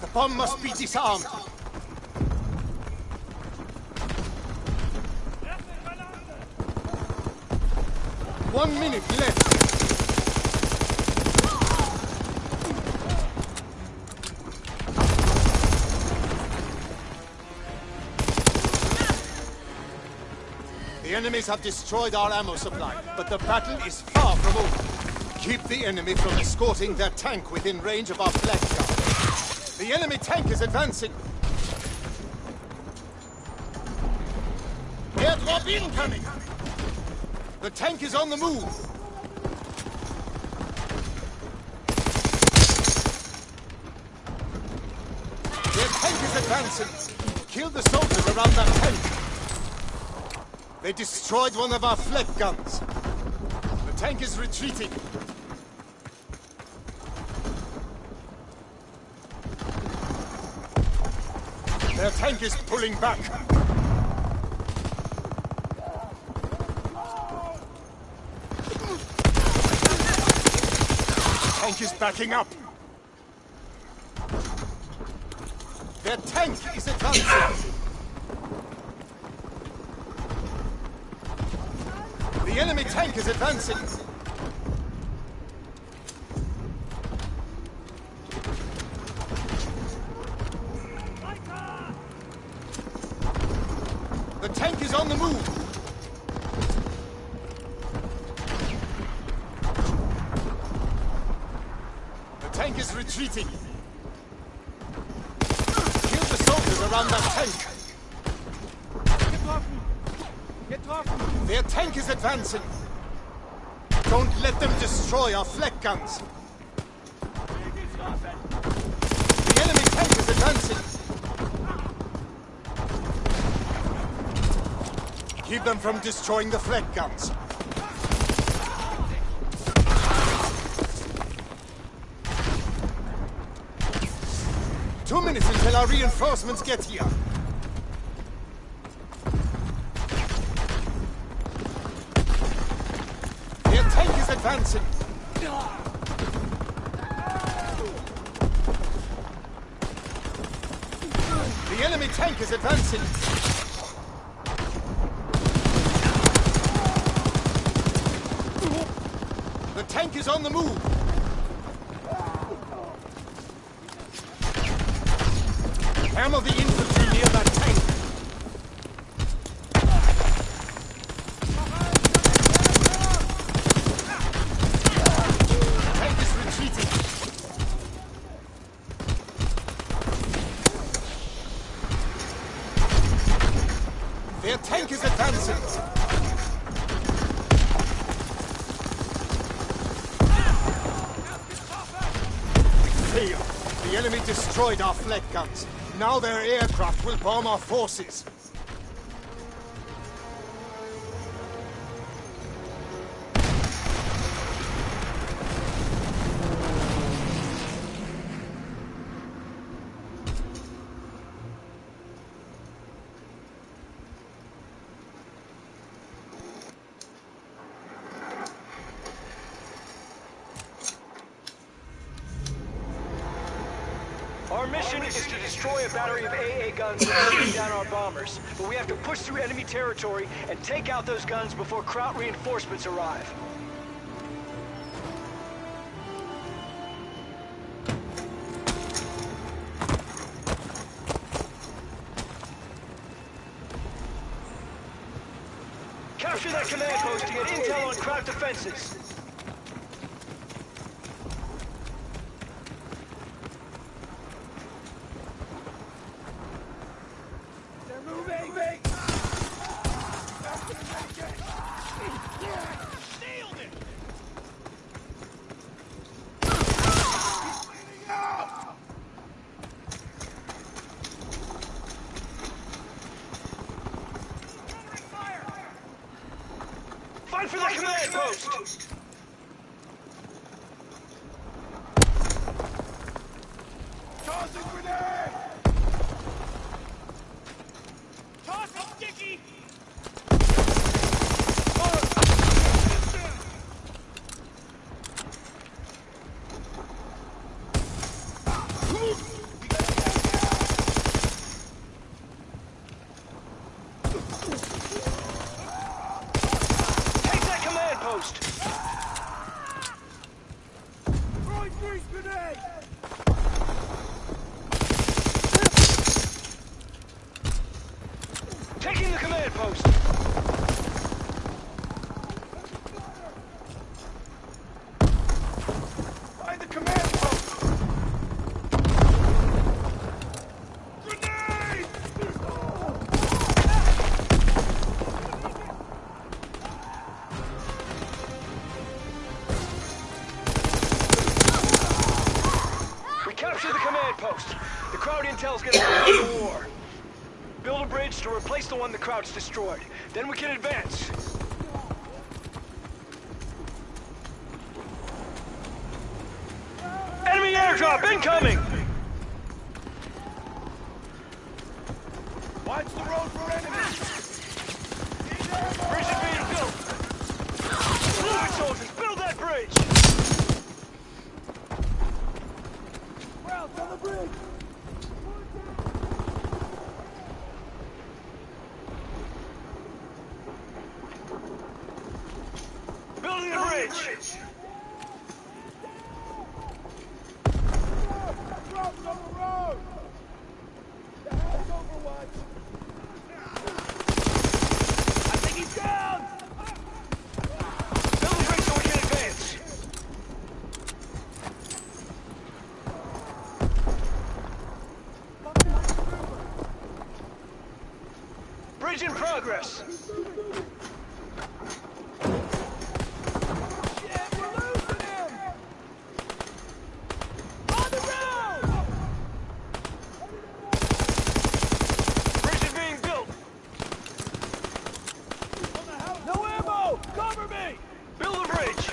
The bomb must be disarmed. 1 minute left. The enemies have destroyed our ammo supply, but the battle is far from over. Keep the enemy from escorting their tank within range of our flag guard. The enemy tank is advancing. Airdrop incoming! The tank is on the move! Their tank is advancing! Kill the soldiers around that tank! They destroyed one of our flag guns! The tank is retreating! Their tank is pulling back! Tank is backing up. Their tank is advancing. The enemy tank is advancing. The tank is on the move. is retreating. Kill the soldiers around that tank. Their tank is advancing. Don't let them destroy our flak guns. The enemy tank is advancing. Keep them from destroying the flak guns. Two minutes until our reinforcements get here. Their tank is advancing. The enemy tank is advancing. The tank is on the move. Hammer the infantry near that tank. The tank is retreating. Their tank is advancing. Failed. The enemy destroyed our flak guns. Now their aircraft will bomb our forces. Our mission is to destroy a battery of AA guns and shoot down our bombers. But we have to push through enemy territory and take out those guns before Kraut reinforcements arrive. Capture that command post to get intel on Kraut defenses. Fight for the command post! Tossing grenade! Tossing sticky! Taking the command post! Find the command post! Grenade! We captured the command post. The Kraut intel's gonna start the war. Build a bridge to replace the one the Kraut's destroyed. Then we can advance. Enemy airdrop incoming! Watch the road for enemies! Bridge is being built! Fluid soldiers, build that bridge! Krauts on the bridge! Building the bridge! Krauts on the road! The hell's Overwatch? I think he's down! Build the bridge so we can advance! progress. Shit, we're losing him! On the road! Bridge is being built. No ammo! Cover me! Build the bridge.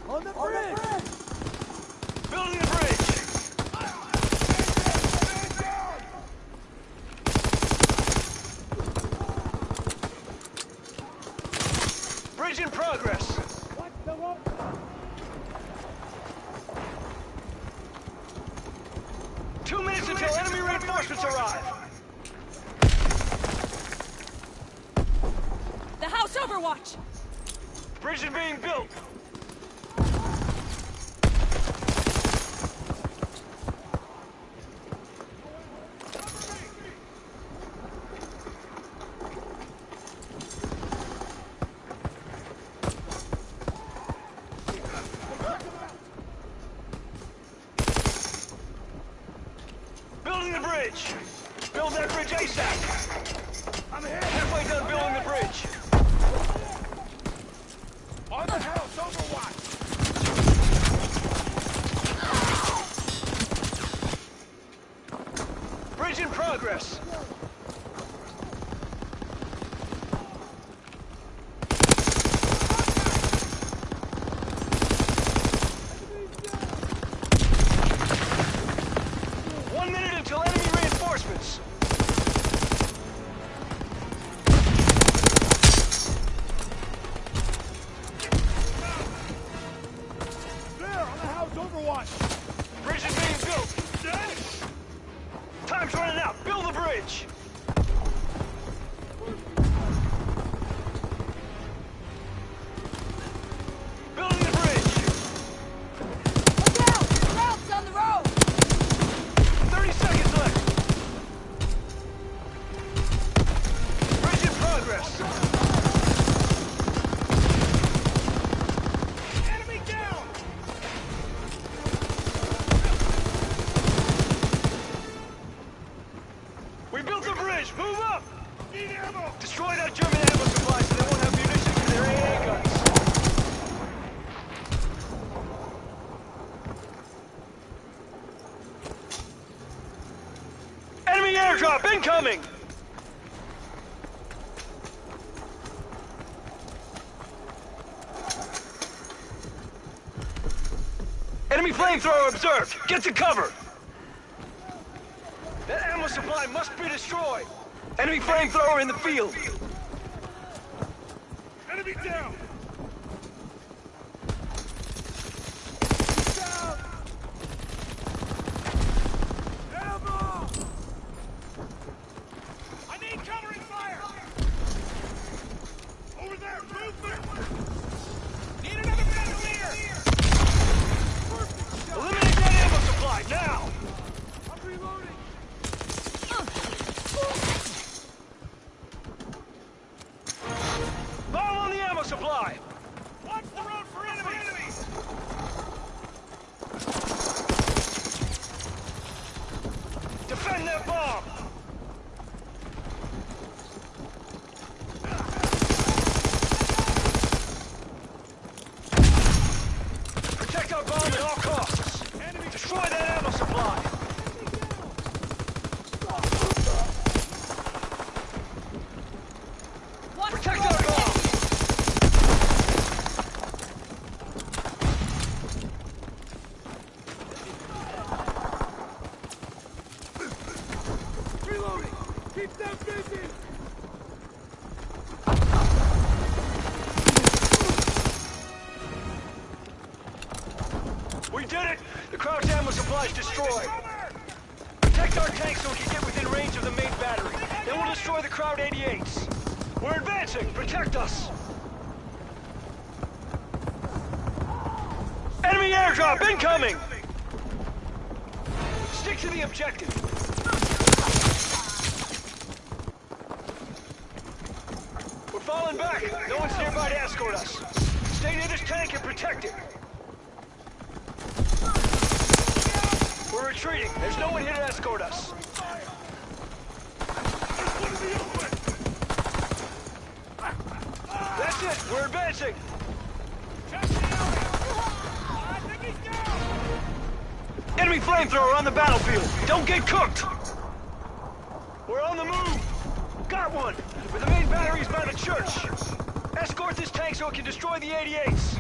On the bridge! Building the bridge. Bridge in progress. What the what? 2 minutes until enemy reinforcements arrive. The house overwatch! Bridge is being built. Building the bridge. Build that bridge ASAP. I'm here. Halfway done building the bridge. On the house, overwatch! Bridge in progress. One minute until enemy reinforcements. There, on the house overwatch! Bridge is being built. Time's running out. Build the bridge. Building the bridge. Look out! Routes on the road! 30 seconds left. Bridge in progress. Enemy down! We built the bridge. Move up. Need ammo! Destroy that German ammo supply so they won't have munitions for their AA guns. Enemy airdrop incoming! Enemy flamethrower observed! Get to cover! That ammo supply must be destroyed! Enemy flamethrower in the field! Enemy down! Down! Ammo! I need covering fire! Over there, movement! Need another bandolier! Perfect! Eliminate that ammo supply, now! I'm reloading! Bomb on the ammo supply! Watch the road for enemies! Defend that bomb! Protect our bomb at all costs! Destroy that ammo supply! Watch Protect the our road! bomb! Reloading! Keep them busy! We did it! The Kraut's ammo supply is destroyed! Protect our tanks so we can get within range of the main battery. Then we'll destroy the Kraut 88s. We're advancing! Protect us! Enemy airdrop incoming! Stick to the objective. We're falling back. No one's nearby to escort us. Stay near this tank and protect it. We're retreating. There's no one here to escort us. That's it. We're advancing. Enemy flamethrower on the battlefield. Don't get cooked. We're on the move. Got one. But the main battery's by the church. Escort this tank so it can destroy the 88s.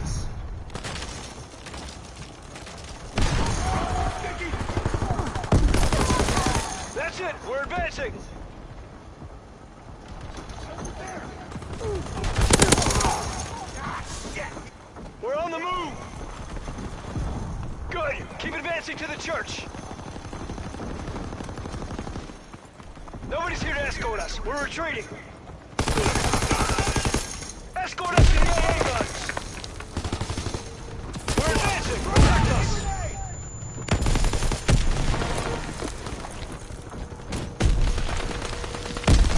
That's it. We're advancing. We're on the move. Good. Keep advancing to the church. Nobody's here to escort us. We're retreating. Escort us to the AA guns. We're advancing. Protect us.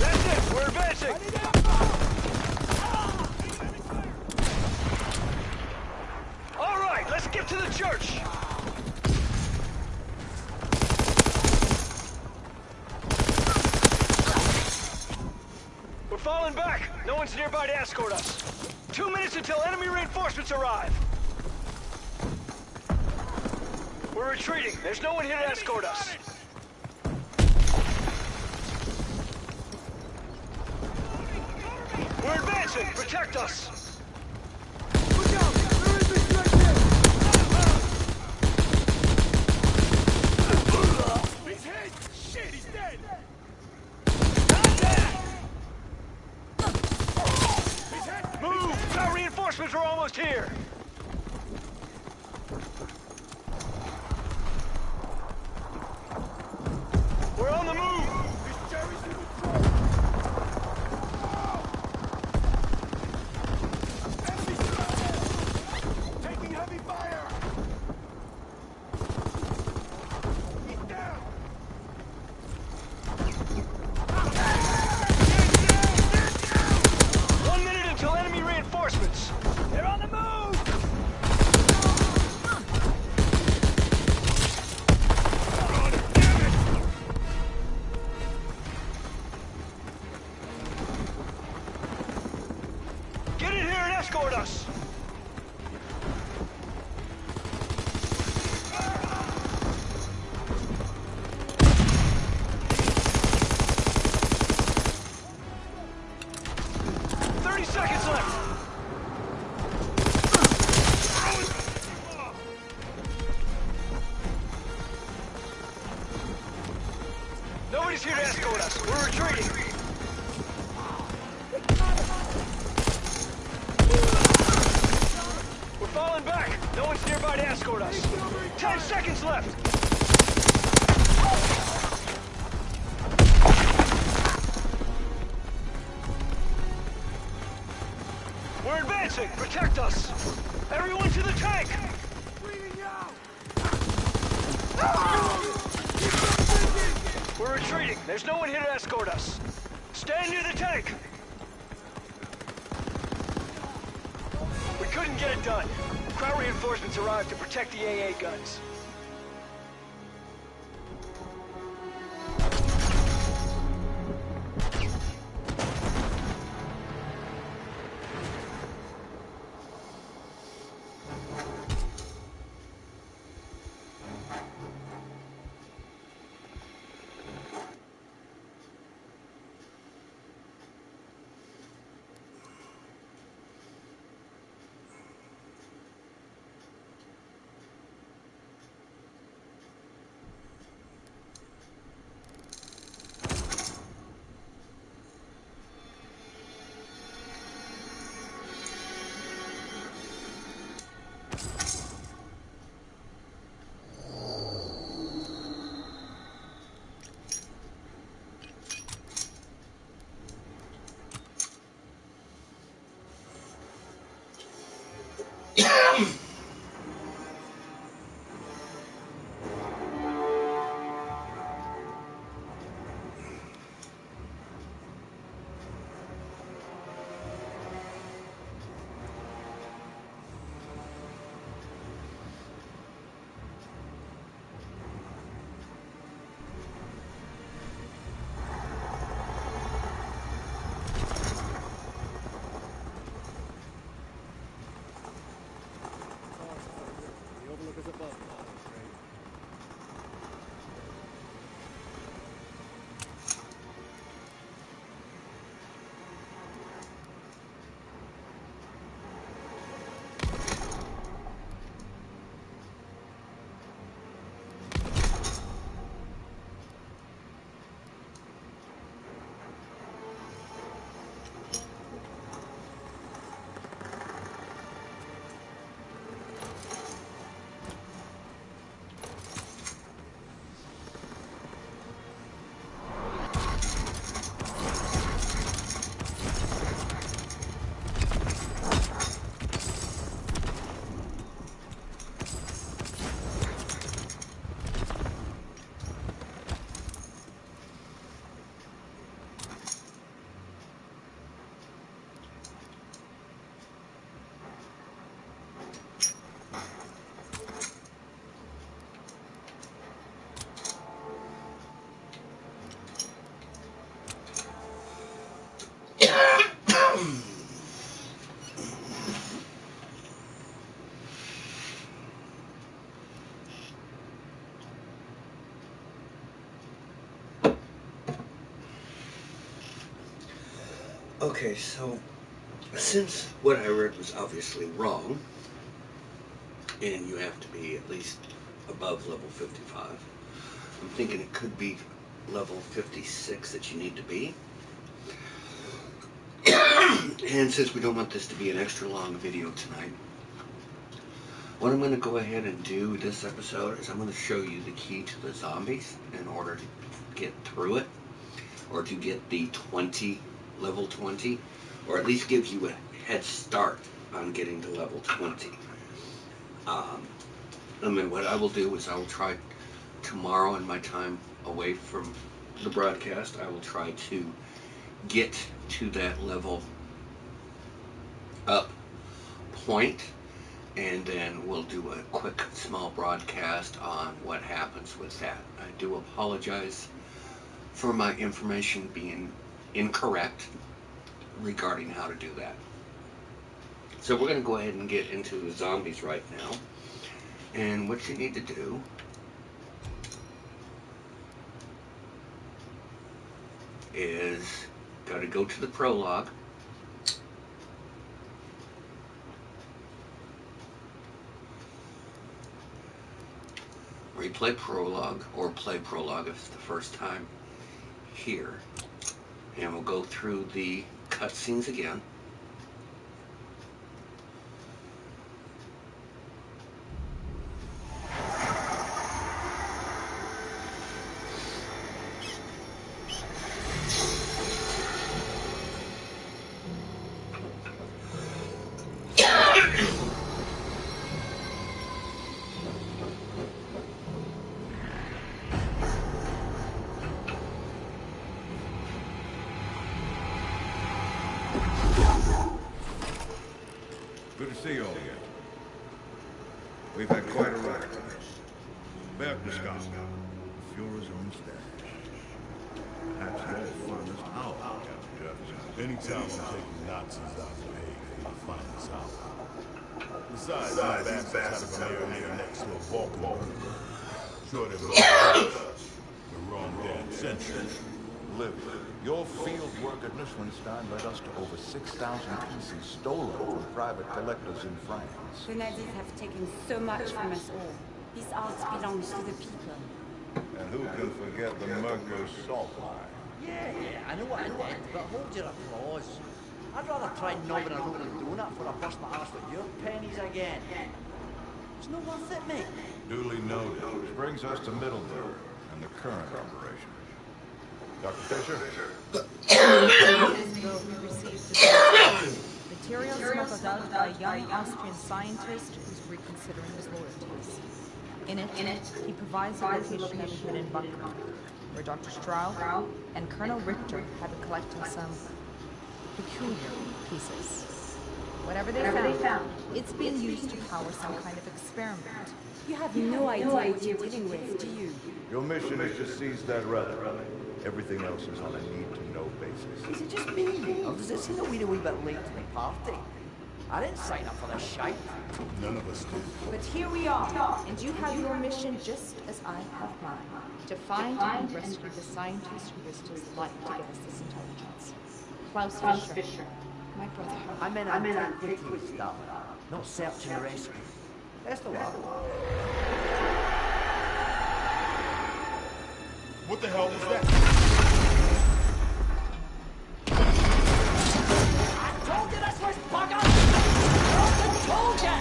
That's it. We're advancing. All right. Let's get to the church. We're falling back. No one's nearby to escort us. 2 minutes until enemy reinforcements arrive. We're retreating. There's no one here to escort us. We're advancing. Protect us. Look out! There is a right there! He's hit! Shit, he's dead! Move! Our reinforcements are almost here! We're on the move! This Jerry's in the front! Enemy spotted! Taking heavy fire! He's down! 1 minute until enemy reinforcements! They're on the move! Get in here and escort us! Seconds left! Nobody's here to escort us. We're retreating. We're falling back. No one's nearby to escort us. 10 seconds left. We're advancing. Protect us. Everyone to the tank. We're retreating. There's no one here to escort us. Stand near the tank. We couldn't get it done. Crowd reinforcements arrived to protect the AA guns. Okay, so since what I read was obviously wrong, and you have to be at least above level 55, I'm thinking it could be level 56 that you need to be. And since we don't want this to be an extra long video tonight, what I'm going to go ahead and do this episode is I'm going to show you the key to the zombies in order to get through it, or to get the level 20, or at least give you a head start on getting to level 20. I mean, what I will do is I will try tomorrow in my time away from the broadcast, I will try to get to that level up point, and then we'll do a quick small broadcast on what happens with that. I do apologize for my information being incorrect regarding how to do that. So we're going to go ahead and get into the zombies right now. And what you need to do is got to go to the prologue. Replay prologue, or play prologue if it's the first time here. And we'll go through the cutscenes again. Good to see you all again. We've had quite a ride. Berchtesgaden, Führer's own stash. Perhaps your finest hour, Captain Jefferson. Anytime I'm taking Nazis out of Hague, I find this out. Besides, these bastards had a here next to a Vulcan burger. Sure they're the wrong damn century. Liv, your field work at Neuschwanstein led us to over 6,000 pieces stolen from private collectors in France. The Nazis have taken so much from us all. This art belongs to the people. And who can forget the Merker salt mine? Yeah, I know what I did, but hold your applause. I'd rather try knobbing a rolling donut for a bust my arse with your pennies again. It's not worth it, mate. Duly noted. Which brings us to Middleburg and the current operation. Dr. Fisher? We received material smuggled out by a young Austrian scientist who's reconsidering his loyalties. In it, he provides the location of a hidden bunker, where Dr. Straub and Colonel Richter have been collecting some peculiar pieces. Whatever they found, it's being used to power some kind of experiment. You have no idea what you're dealing with, do you? Your mission is to seize that relic. Everything else is on a need-to-know basis. Is it just me, or does it seem that we're a wee bit late to the party? I didn't sign up for this shite. None of us did. But here we are, and you have your mission just as I have mine, to find and rescue the scientist who risked his life to get us this intelligence. Klaus Fischer, my brother. I meant antiquity stuff, not search and rescue. Best of luck. What the hell was that? I told you this was bugger! I told you!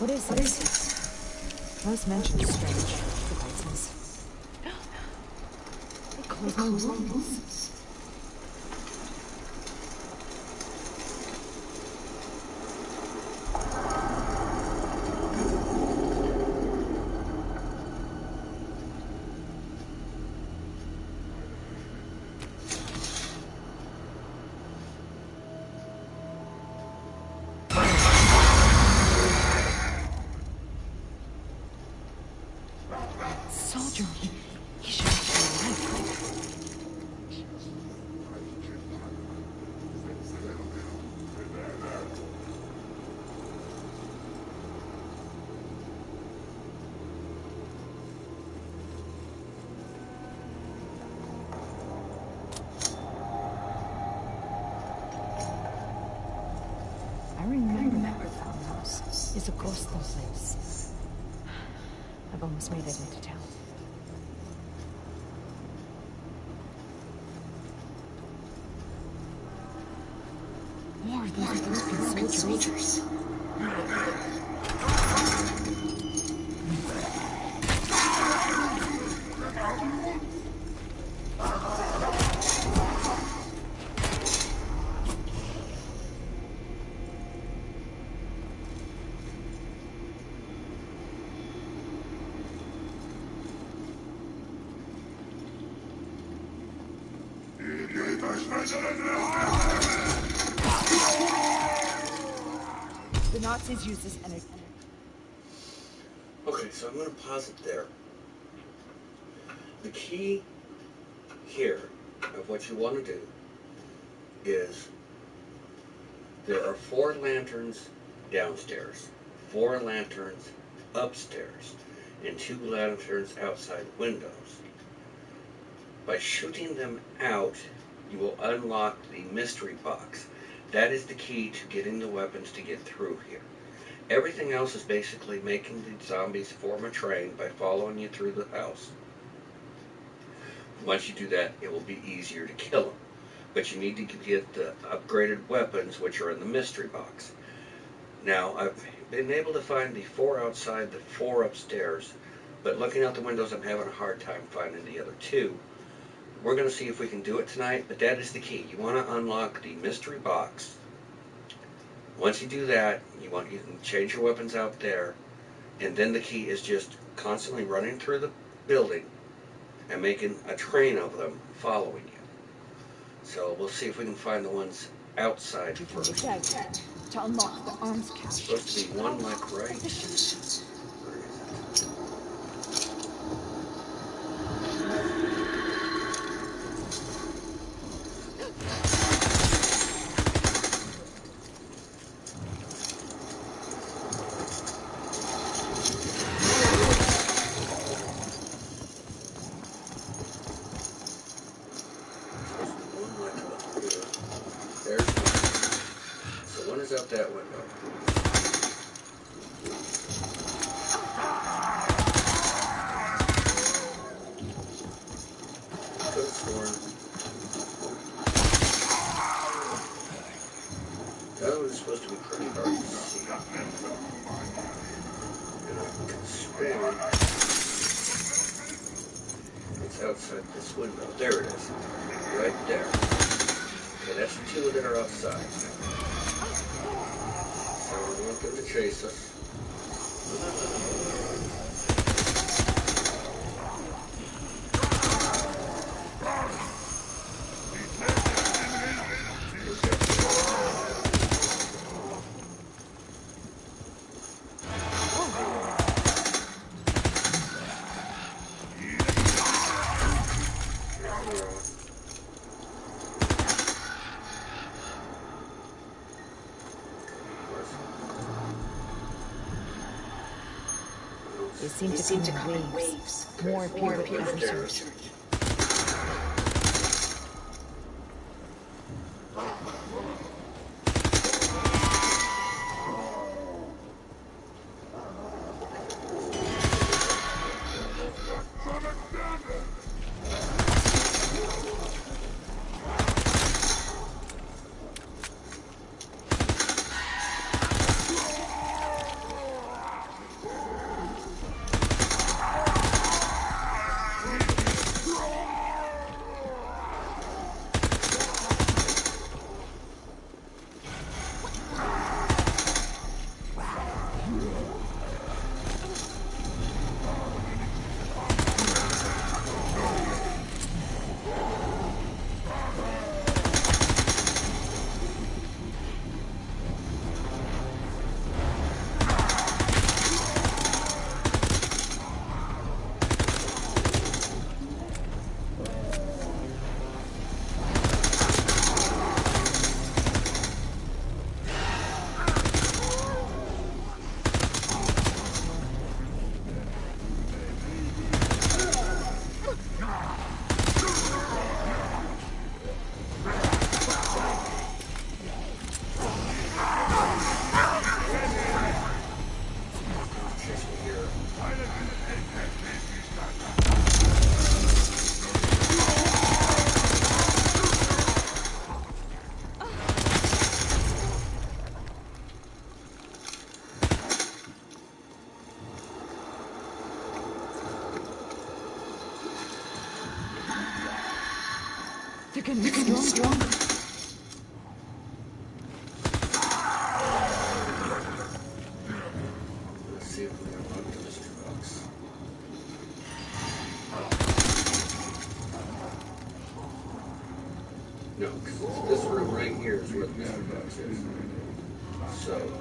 What is this? Most mentioned strange devices. They close my wounds. Soldier, he should be alive. I remember that farmhouse. It's a ghostly place. I've almost made it into town. More of those broken soldiers. The Nazis use this energy. Okay, so I'm going to pause it there. The key here of what you want to do is there are 4 lanterns downstairs, 4 lanterns upstairs, and 2 lanterns outside windows. By shooting them out, you will unlock the mystery box. That is the key to getting the weapons to get through here. Everything else is basically making the zombies form a train by following you through the house. Once you do that, it will be easier to kill them. But you need to get the upgraded weapons, which are in the mystery box. Now, I've been able to find the 4 outside, the 4 upstairs, but looking out the windows, I'm having a hard time finding the other 2. We're going to see if we can do it tonight, but that is the key. You want to unlock the mystery box. Once you do that, you can change your weapons out there, and then the key is just constantly running through the building and making a train of them following you. So we'll see if we can find the ones outside first. To unlock the arms cache. Supposed to be one like right. Out that window. Could have sworn. That was supposed to be pretty hard to see. And I can swear it's outside this window. There it is. Right there. Okay, that's the 2 that are outside. So we want them to chase us. They seem to come in waves. More appear with every surge. You're getting stronger. Let's see if we can unlock the mystery box. No, because this room right here is where the mystery box is. So.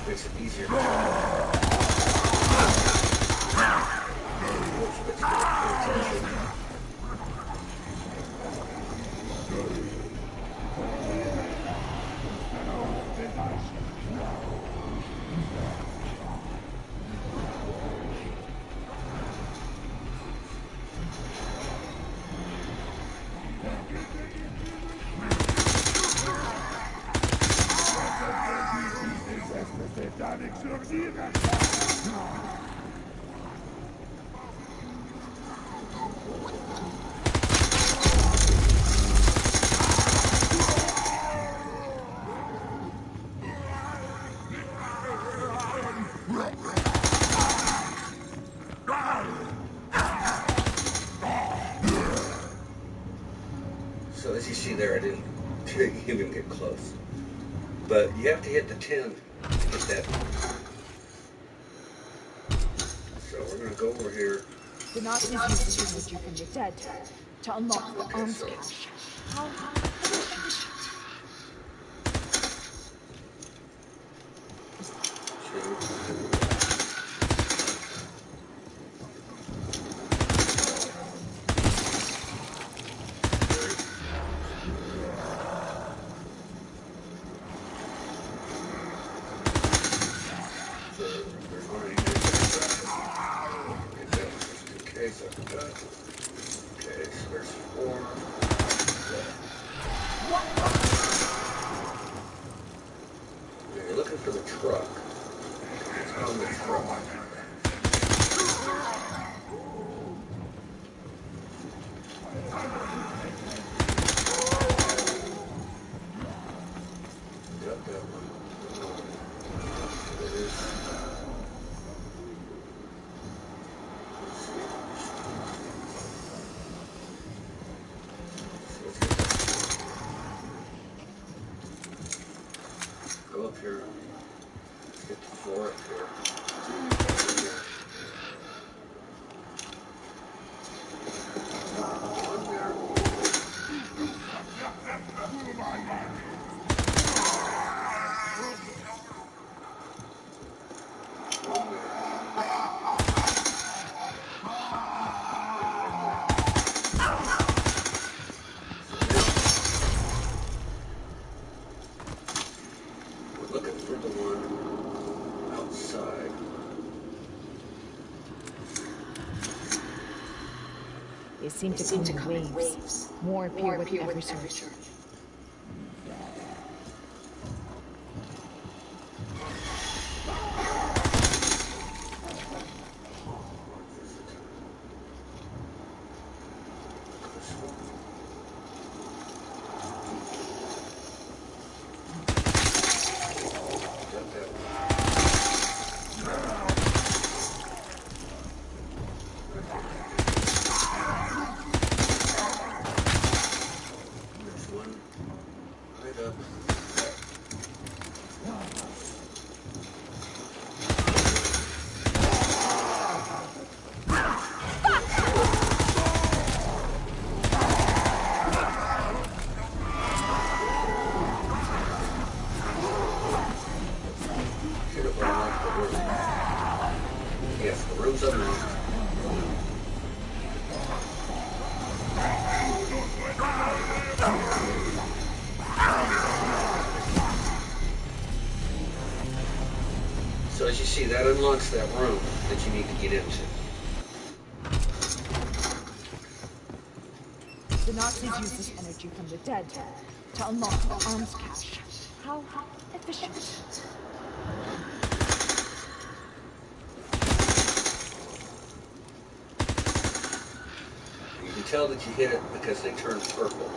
Makes it easier to So as you see there, I didn't even get close. But you have to hit the 10 to get that. So we're going to go over here. The Nazis used the signatures from the dead to unlock the arms cache. How? Okay, so there's 4. Now you're looking for the truck. It's on the truck. Got that one. It is. Go up here. Let's get the 4 up here. One there. We're looking for the one outside. They seem to come in waves. More appear with every search. There's one The room's unknown. So as you see, that unlocks that room that you need to get into. The Nazis use this energy from the dead to unlock the arms cache. How efficient. You can tell that you hit it because they turn purple.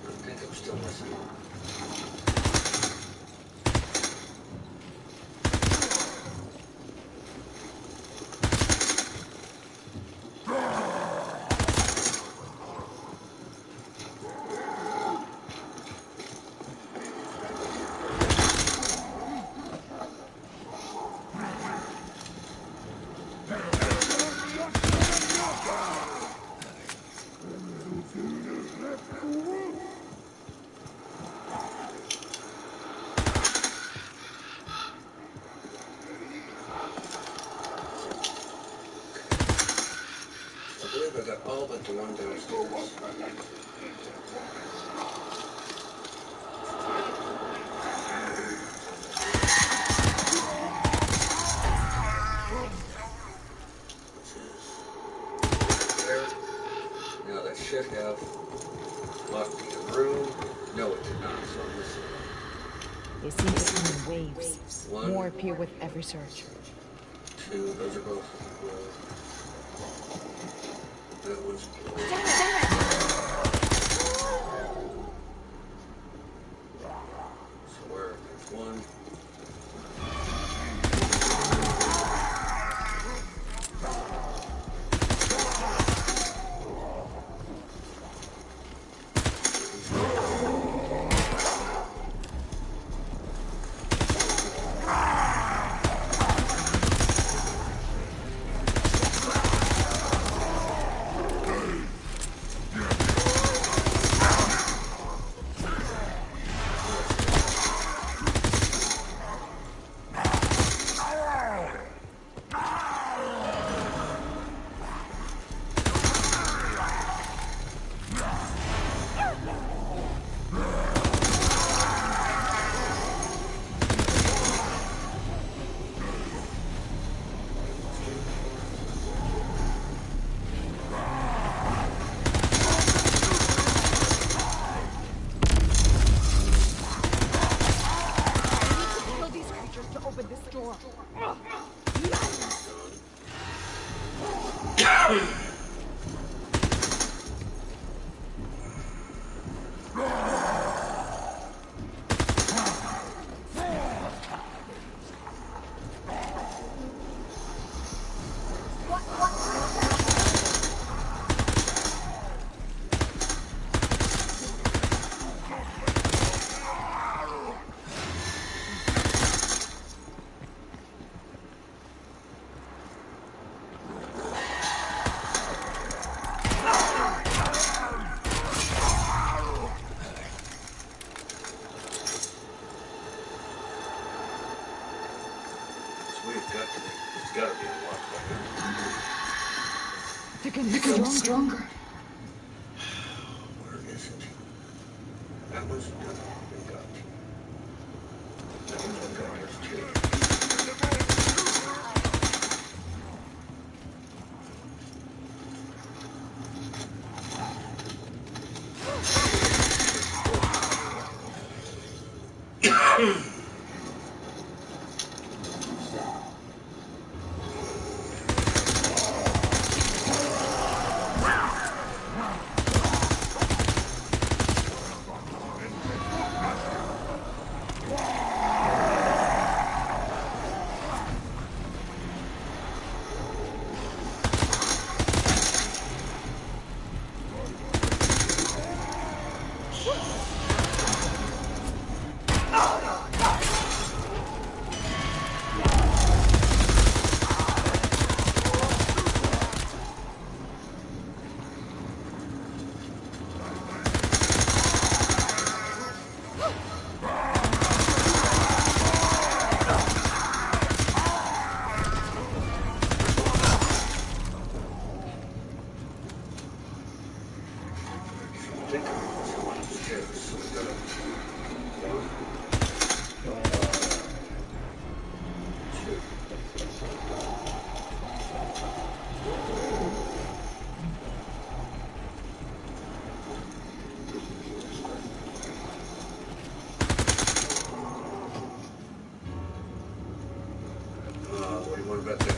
I think I'm still listening. I believe I got all but the one downstairs. There. Now that should have locked the room. No, it did not, so I'm missing They seem to come in waves. one. More appear with every search. Two, those are both blue. That one's blue. So where? There's one. Kill these creatures to open this door. It's got to be unlocked by now. They're getting stronger. Where is it? That one's done. Been got. That one's been got. There's two. think I'm two. So we got a 1, 2. What do you want about that?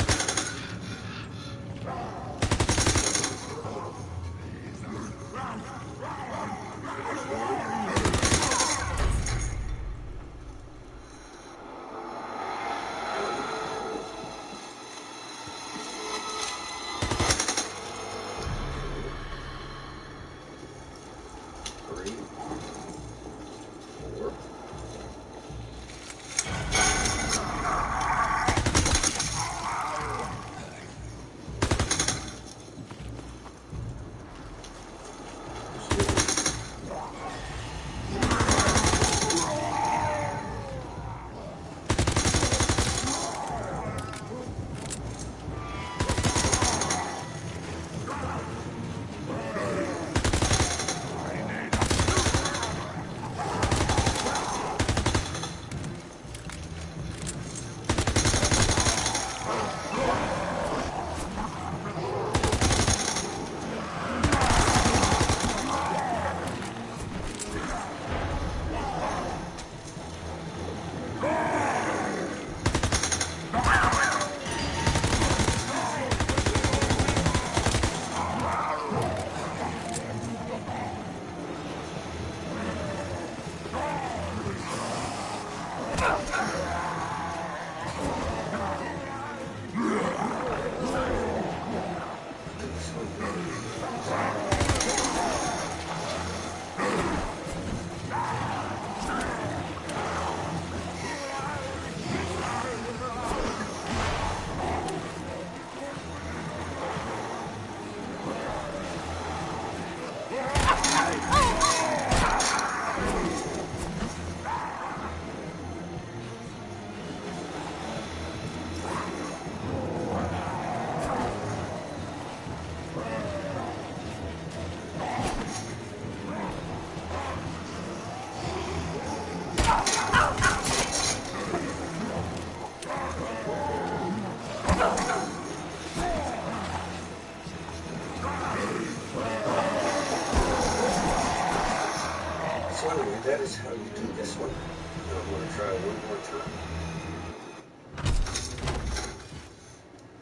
So anyway, that is how you do this one. I'm going to try one more time.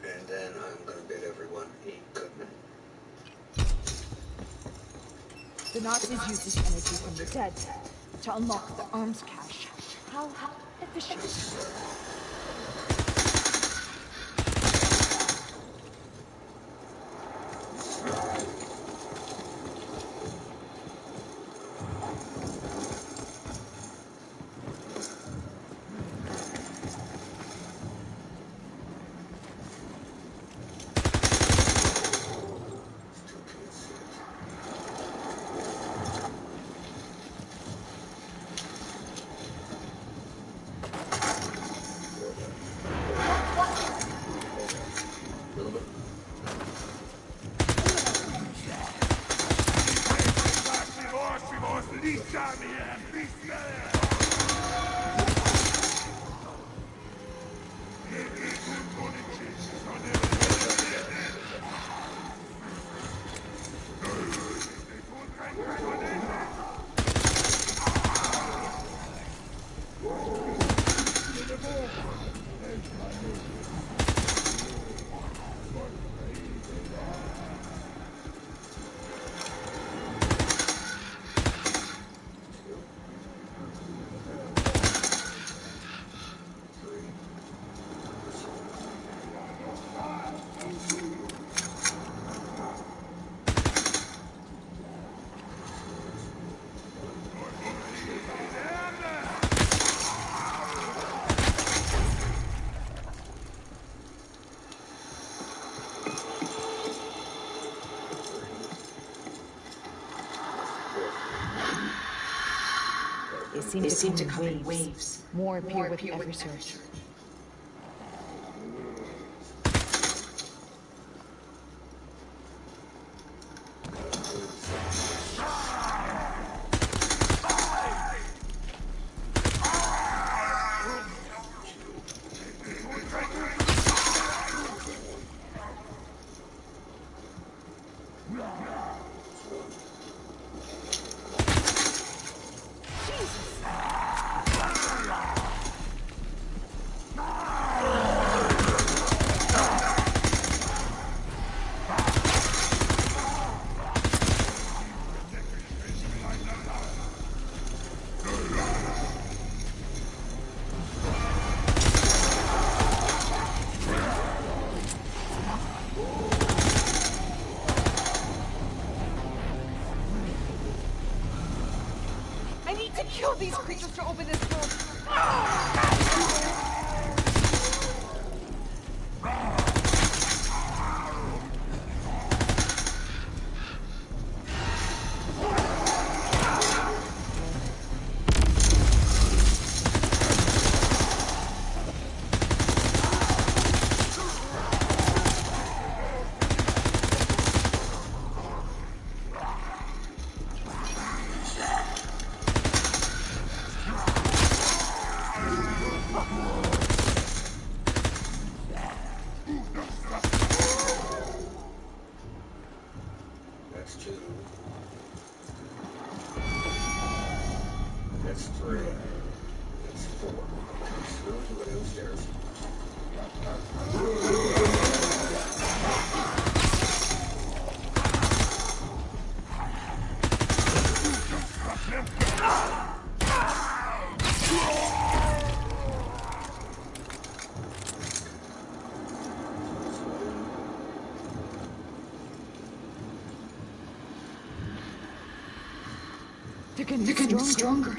And then I'm going to bid everyone a good night. The Nazis use this energy from the dead to unlock the arms cache. How efficient. They seem to come in waves. More appear with every search. need to kill these creatures to open this room. That's 2. That's 3. That's 4. Okay, so now we go downstairs. They're getting stronger.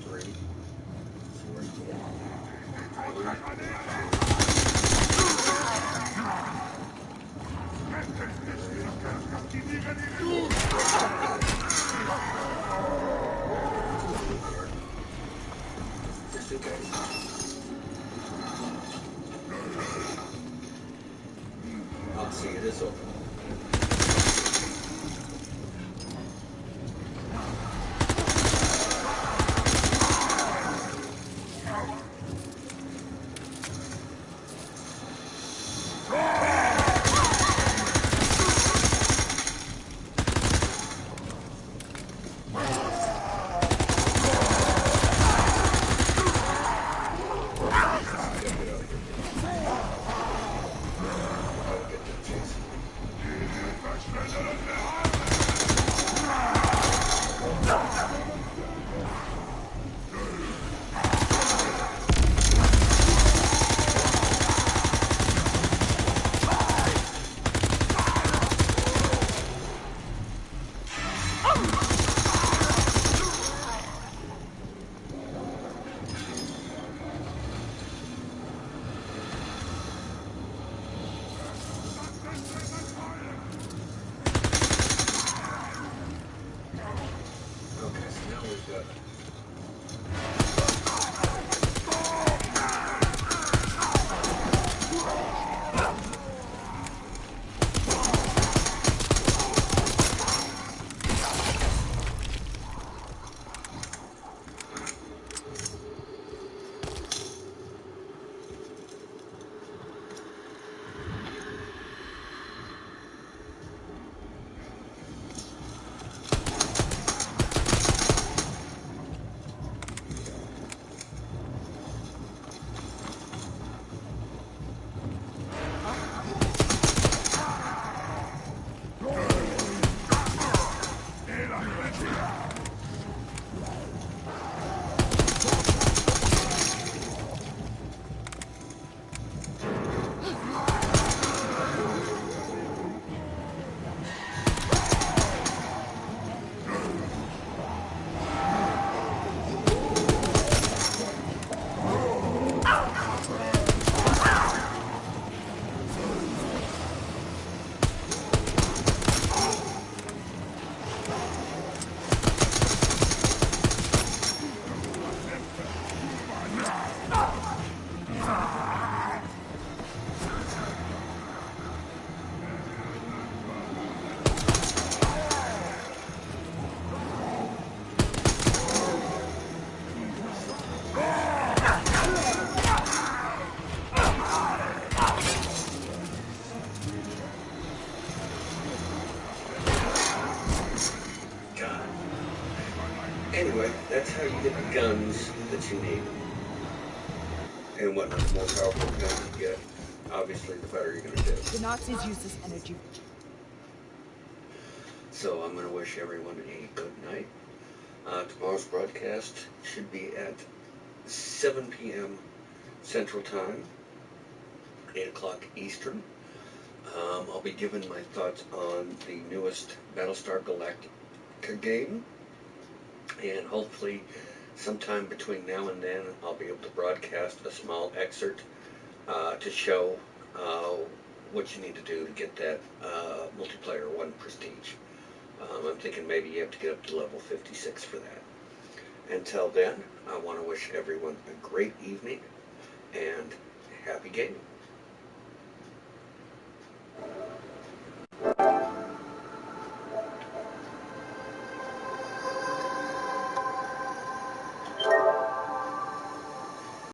3, 4. Just in case. I'll see it is open. Anyway, that's how you get the guns that you need. And whatnot, the more powerful guns you get, obviously the better you're going to do. The Nazis use this energy. So I'm going to wish everyone a good night. Tomorrow's broadcast should be at 7 p.m. Central Time, 8 o'clock Eastern. I'll be giving my thoughts on the newest Battlestar game, and hopefully sometime between now and then I'll be able to broadcast a small excerpt to show what you need to do to get that multiplayer 1 prestige. I'm thinking maybe you have to get up to level 56 for that. Until then, I want to wish everyone a great evening and happy gaming.